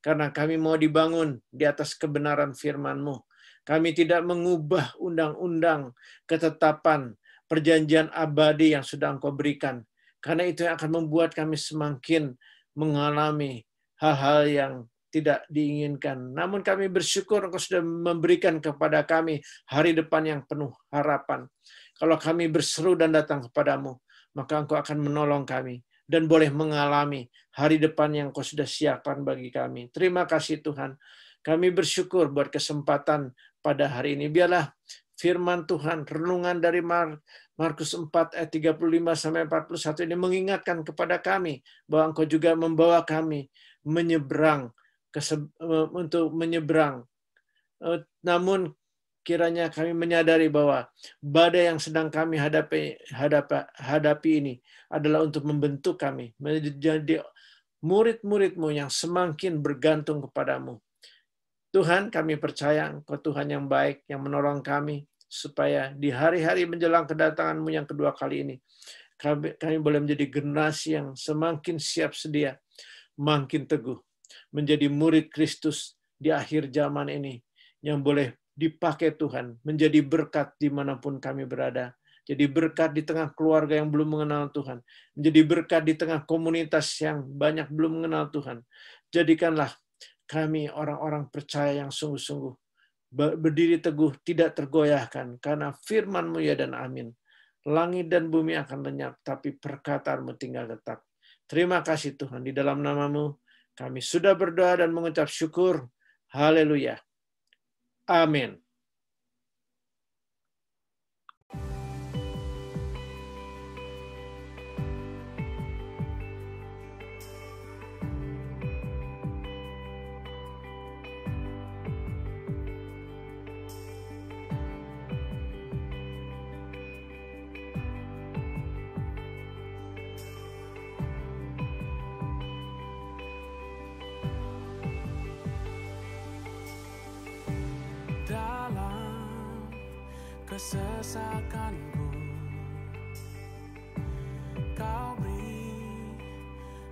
Karena kami mau dibangun di atas kebenaran firman-Mu. Kami tidak mengubah undang-undang, ketetapan, perjanjian abadi yang sudah Engkau berikan. Karena itu yang akan membuat kami semakin mengalami hal-hal yang tidak diinginkan. Namun kami bersyukur Engkau sudah memberikan kepada kami hari depan yang penuh harapan. Kalau kami berseru dan datang kepadamu, maka Engkau akan menolong kami dan boleh mengalami hari depan yang Engkau sudah siapkan bagi kami. Terima kasih Tuhan. Kami bersyukur buat kesempatan pada hari ini. Biarlah firman Tuhan, renungan dari Markus 4 ayat 35 sampai 41 ini mengingatkan kepada kami bahwa Engkau juga membawa kami menyeberang untuk menyeberang. Namun kiranya kami menyadari bahwa badai yang sedang kami hadapi ini adalah untuk membentuk kami menjadi murid-murid-Mu yang semakin bergantung kepadamu. Tuhan, kami percaya Engkau Tuhan yang baik, yang menolong kami, supaya di hari-hari menjelang kedatangan-Mu yang kedua kali ini, kami boleh menjadi generasi yang semakin siap sedia, makin teguh, menjadi murid Kristus di akhir zaman ini, yang boleh dipakai Tuhan, menjadi berkat dimanapun kami berada. Jadi berkat di tengah keluarga yang belum mengenal Tuhan. Menjadi berkat di tengah komunitas yang banyak belum mengenal Tuhan. Jadikanlah kami orang-orang percaya yang sungguh-sungguh, berdiri teguh, tidak tergoyahkan, karena firman-Mu ya dan amin. Langit dan bumi akan lenyap, tapi perkataan-Mu tinggal tetap. Terima kasih Tuhan, di dalam nama-Mu kami sudah berdoa dan mengucap syukur. Haleluya. Amin. Kesesakanku, Kau beri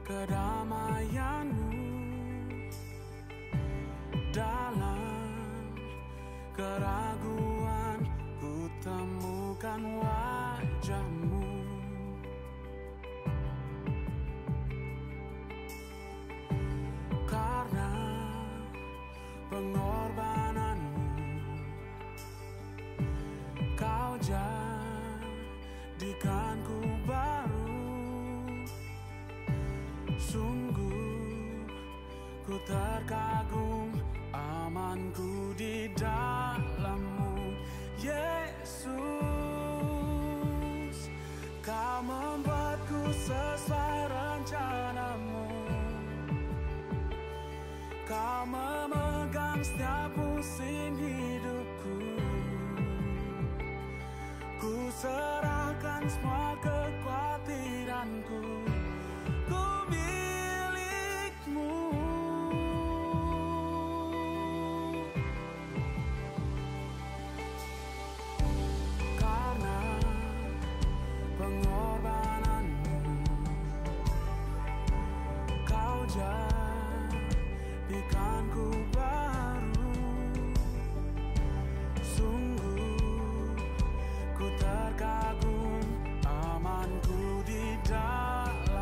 kedamaian-Mu. Dalam keraguan ku temukan wajah-Mu. Karena pengorbanan-Mu, Kau jadikanku baru. Sungguh ku terkagum, amanku di dalam-Mu. Yesus, Kau membuatku sesuai rencana-Mu. Kau memegang setiap musim hidupku. Ku serahkan semua kekhawatiranku, ku milik-Mu. Karena pengorbanan-Mu, Kau jadikanku baru. Sungguh ku terkagum, amanku di dalam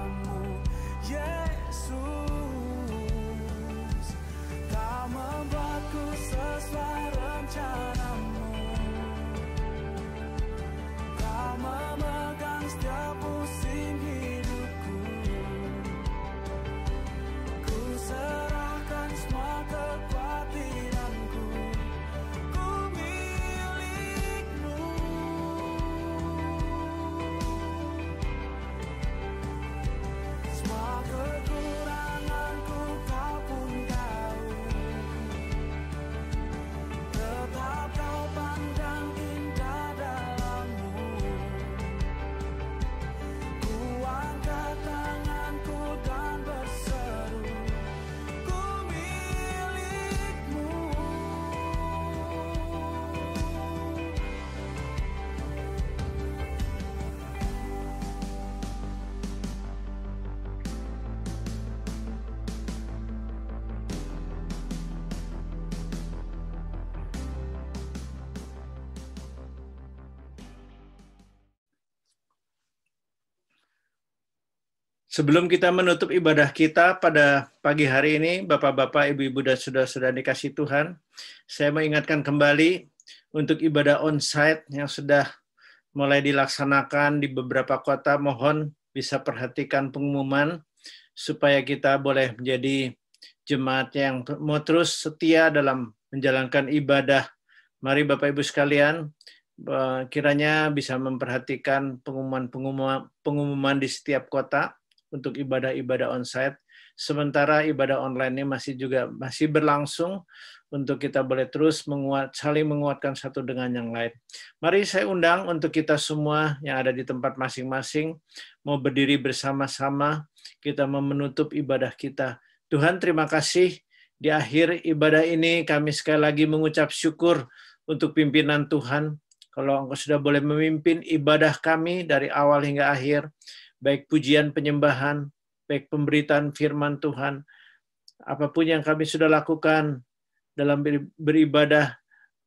Sebelum kita menutup ibadah kita pada pagi hari ini, Bapak-Bapak, Ibu-Ibu, dan Saudara-saudara dikasih Tuhan, saya mengingatkan kembali untuk ibadah onsite yang sudah mulai dilaksanakan di beberapa kota. Mohon bisa perhatikan pengumuman supaya kita boleh menjadi jemaat yang mau terus setia dalam menjalankan ibadah. Mari Bapak Ibu sekalian, kiranya bisa memperhatikan pengumuman di setiap kota untuk ibadah-ibadah onsite. Sementara ibadah online ini masih berlangsung untuk kita boleh terus saling menguatkan satu dengan yang lain. Mari saya undang untuk kita semua yang ada di tempat masing-masing mau berdiri bersama-sama, kita mau menutup ibadah kita. Tuhan, terima kasih di akhir ibadah ini kami sekali lagi mengucap syukur untuk pimpinan Tuhan. Kalau Engkau sudah boleh memimpin ibadah kami dari awal hingga akhir, baik pujian penyembahan, baik pemberitaan firman Tuhan, apapun yang kami sudah lakukan dalam beribadah,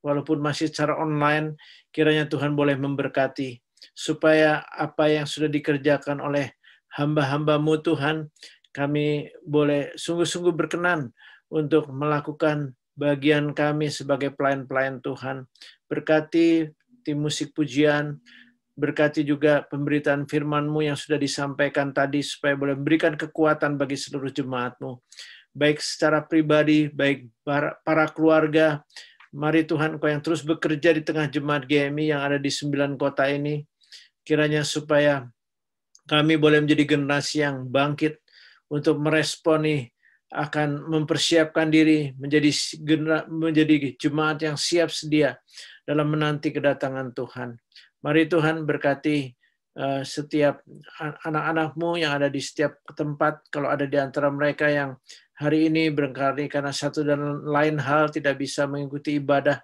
walaupun masih secara online, kiranya Tuhan boleh memberkati, supaya apa yang sudah dikerjakan oleh hamba-hamba-Mu Tuhan, kami boleh sungguh-sungguh berkenan untuk melakukan bagian kami sebagai pelayan-pelayan Tuhan. Berkati tim musik pujian, berkati juga pemberitaan firman-Mu yang sudah disampaikan tadi, supaya boleh memberikan kekuatan bagi seluruh jemaat-Mu. Baik secara pribadi, baik para keluarga. Mari Tuhan, Engkau yang terus bekerja di tengah jemaat GMI yang ada di 9 kota ini, kiranya supaya kami boleh menjadi generasi yang bangkit untuk meresponi, akan mempersiapkan diri menjadi jemaat yang siap sedia dalam menanti kedatangan Tuhan. Mari Tuhan berkati setiap anak-anak-Mu yang ada di setiap tempat. Kalau ada di antara mereka yang hari ini barangkali karena satu dan lain hal tidak bisa mengikuti ibadah,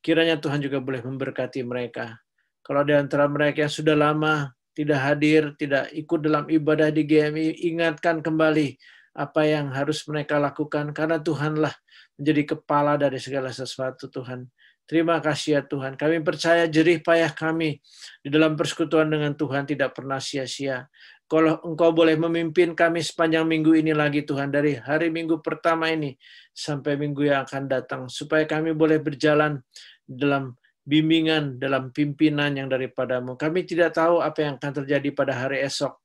kiranya Tuhan juga boleh memberkati mereka. Kalau di antara mereka yang sudah lama tidak hadir, tidak ikut dalam ibadah di GMI, ingatkan kembali apa yang harus mereka lakukan, karena Tuhanlah menjadi kepala dari segala sesuatu, Tuhan. Terima kasih ya Tuhan. Kami percaya jerih payah kami di dalam persekutuan dengan Tuhan tidak pernah sia-sia. Kalau Engkau boleh memimpin kami sepanjang minggu ini lagi Tuhan, dari hari Minggu pertama ini sampai minggu yang akan datang, supaya kami boleh berjalan dalam bimbingan, dalam pimpinan yang daripada-Mu. Kami tidak tahu apa yang akan terjadi pada hari esok.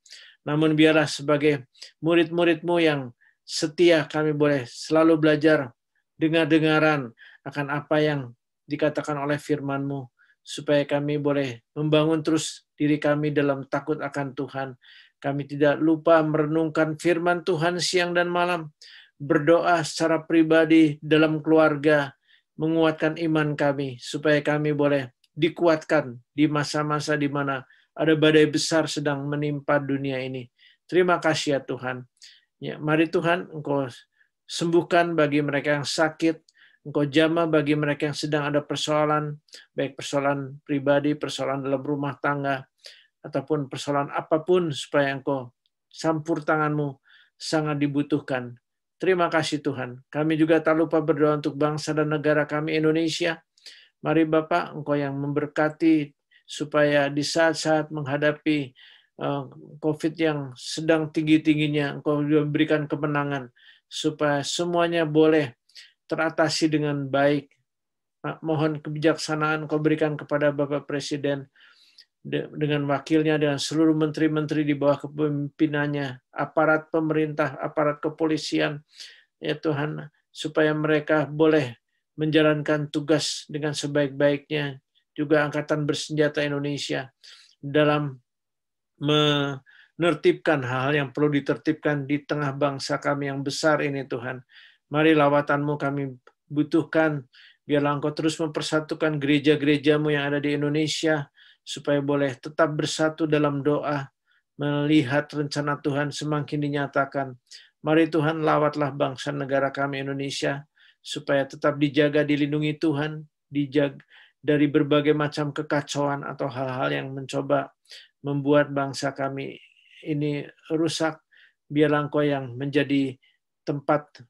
Namun biarlah sebagai murid-murid-Mu yang setia, kami boleh selalu belajar dengar-dengaran akan apa yang dikatakan oleh firman-Mu, supaya kami boleh membangun terus diri kami dalam takut akan Tuhan. Kami tidak lupa merenungkan firman Tuhan siang dan malam, berdoa secara pribadi dalam keluarga, menguatkan iman kami, supaya kami boleh dikuatkan di masa-masa di mana ada badai besar sedang menimpa dunia ini. Terima kasih ya Tuhan. Ya, mari Tuhan, Engkau sembuhkan bagi mereka yang sakit, Engkau jamah bagi mereka yang sedang ada persoalan, baik persoalan pribadi, persoalan dalam rumah tangga, ataupun persoalan apapun, supaya Engkau campur tangan-Mu sangat dibutuhkan. Terima kasih Tuhan. Kami juga tak lupa berdoa untuk bangsa dan negara kami Indonesia. Mari Bapak, Engkau yang memberkati, supaya di saat-saat menghadapi COVID yang sedang tinggi-tingginya, Engkau memberikan kemenangan, supaya semuanya boleh teratasi dengan baik. Mohon kebijaksanaan Engkau berikan kepada Bapak Presiden, dengan wakilnya, dengan seluruh menteri-menteri di bawah kepemimpinannya, aparat pemerintah, aparat kepolisian, ya Tuhan, supaya mereka boleh menjalankan tugas dengan sebaik-baiknya. Juga Angkatan Bersenjata Indonesia dalam menertibkan hal yang perlu ditertibkan di tengah bangsa kami yang besar ini Tuhan. Mari lawatan-Mu kami butuhkan, biarlah Engkau terus mempersatukan gereja-gereja-Mu yang ada di Indonesia, supaya boleh tetap bersatu dalam doa, melihat rencana Tuhan semakin dinyatakan. Mari Tuhan, lawatlah bangsa negara kami Indonesia, supaya tetap dijaga, dilindungi Tuhan, dijaga dari berbagai macam kekacauan atau hal-hal yang mencoba membuat bangsa kami ini rusak. Biarlah Engkau yang menjadi tempat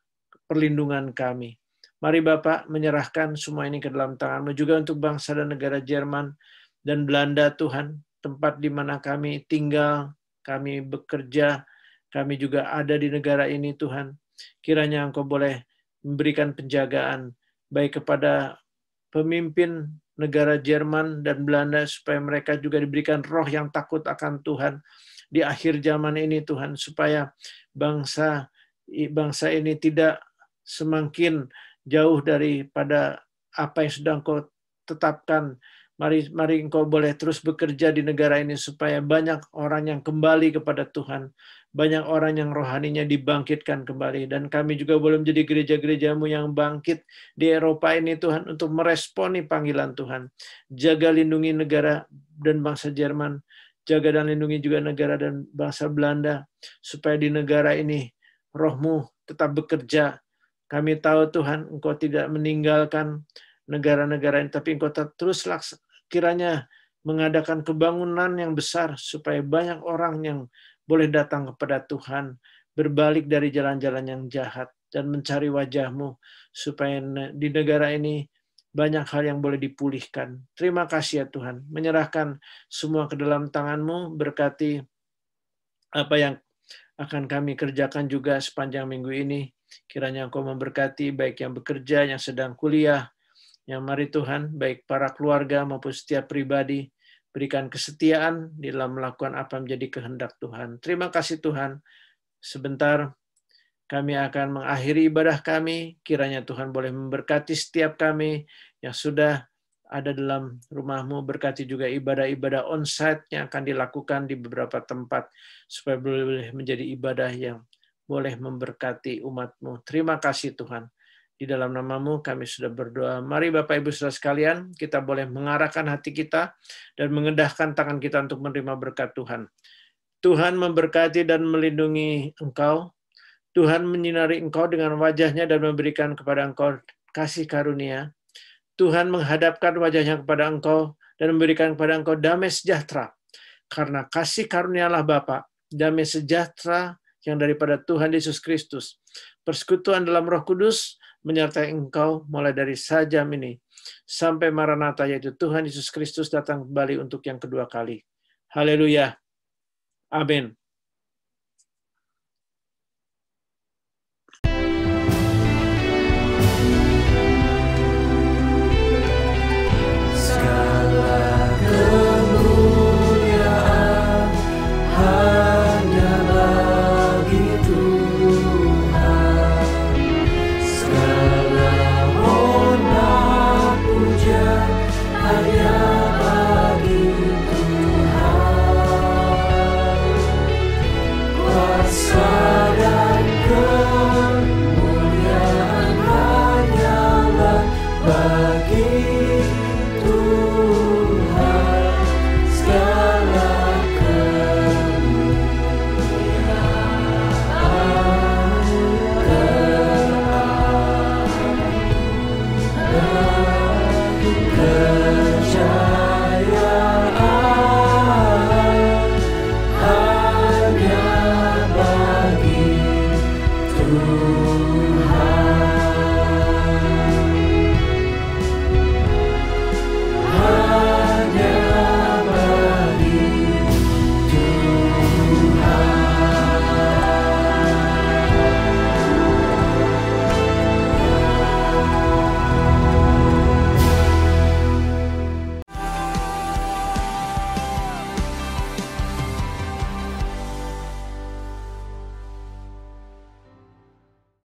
perlindungan kami. Mari Bapak menyerahkan semua ini ke dalam tangan-Mu, juga untuk bangsa dan negara Jerman dan Belanda Tuhan, tempat di mana kami tinggal, kami bekerja, kami juga ada di negara ini Tuhan. Kiranya Engkau boleh memberikan penjagaan baik kepada pemimpin negara Jerman dan Belanda supaya mereka juga diberikan roh yang takut akan Tuhan di akhir zaman ini Tuhan, supaya bangsa ini tidak semakin jauh daripada apa yang sudah Engkau tetapkan. Mari Engkau boleh terus bekerja di negara ini supaya banyak orang yang kembali kepada Tuhan, banyak orang yang rohaninya dibangkitkan kembali, dan kami juga boleh menjadi gereja-gerejamu yang bangkit di Eropa ini Tuhan untuk meresponi panggilan Tuhan. Jaga lindungi negara dan bangsa Jerman, jaga dan lindungi juga negara dan bangsa Belanda, supaya di negara ini roh-Mu tetap bekerja. Kami tahu Tuhan, Engkau tidak meninggalkan negara-negara ini, tapi Engkau terus kiranya mengadakan kebangunan yang besar supaya banyak orang yang boleh datang kepada Tuhan, berbalik dari jalan-jalan yang jahat dan mencari wajah-Mu, supaya di negara ini banyak hal yang boleh dipulihkan. Terima kasih ya Tuhan, menyerahkan semua ke dalam tangan-Mu, berkati apa yang akan kami kerjakan juga sepanjang minggu ini. Kiranya Engkau memberkati baik yang bekerja, yang sedang kuliah, yang mari Tuhan, baik para keluarga maupun setiap pribadi, berikan kesetiaan di dalam melakukan apa yang menjadi kehendak Tuhan. Terima kasih Tuhan. Sebentar kami akan mengakhiri ibadah kami. Kiranya Tuhan boleh memberkati setiap kami yang sudah ada dalam rumah-Mu. Berkati juga ibadah-ibadah on-site yang akan dilakukan di beberapa tempat, supaya boleh menjadi ibadah yang boleh memberkati umat-Mu. Terima kasih Tuhan. Di dalam nama-Mu kami sudah berdoa. Mari Bapak Ibu Saudara sekalian, kita boleh mengarahkan hati kita dan mengendahkan tangan kita untuk menerima berkat Tuhan. Tuhan memberkati dan melindungi engkau. Tuhan menyinari engkau dengan wajah-Nya dan memberikan kepada engkau kasih karunia. Tuhan menghadapkan wajah-Nya kepada engkau dan memberikan kepada engkau damai sejahtera. Karena kasih karunia-Allah Bapa, damai sejahtera yang daripada Tuhan Yesus Kristus, persekutuan dalam Roh Kudus menyertai engkau mulai dari sajam ini sampai Maranatha, yaitu Tuhan Yesus Kristus datang kembali untuk yang kedua kali. Haleluya. Amin.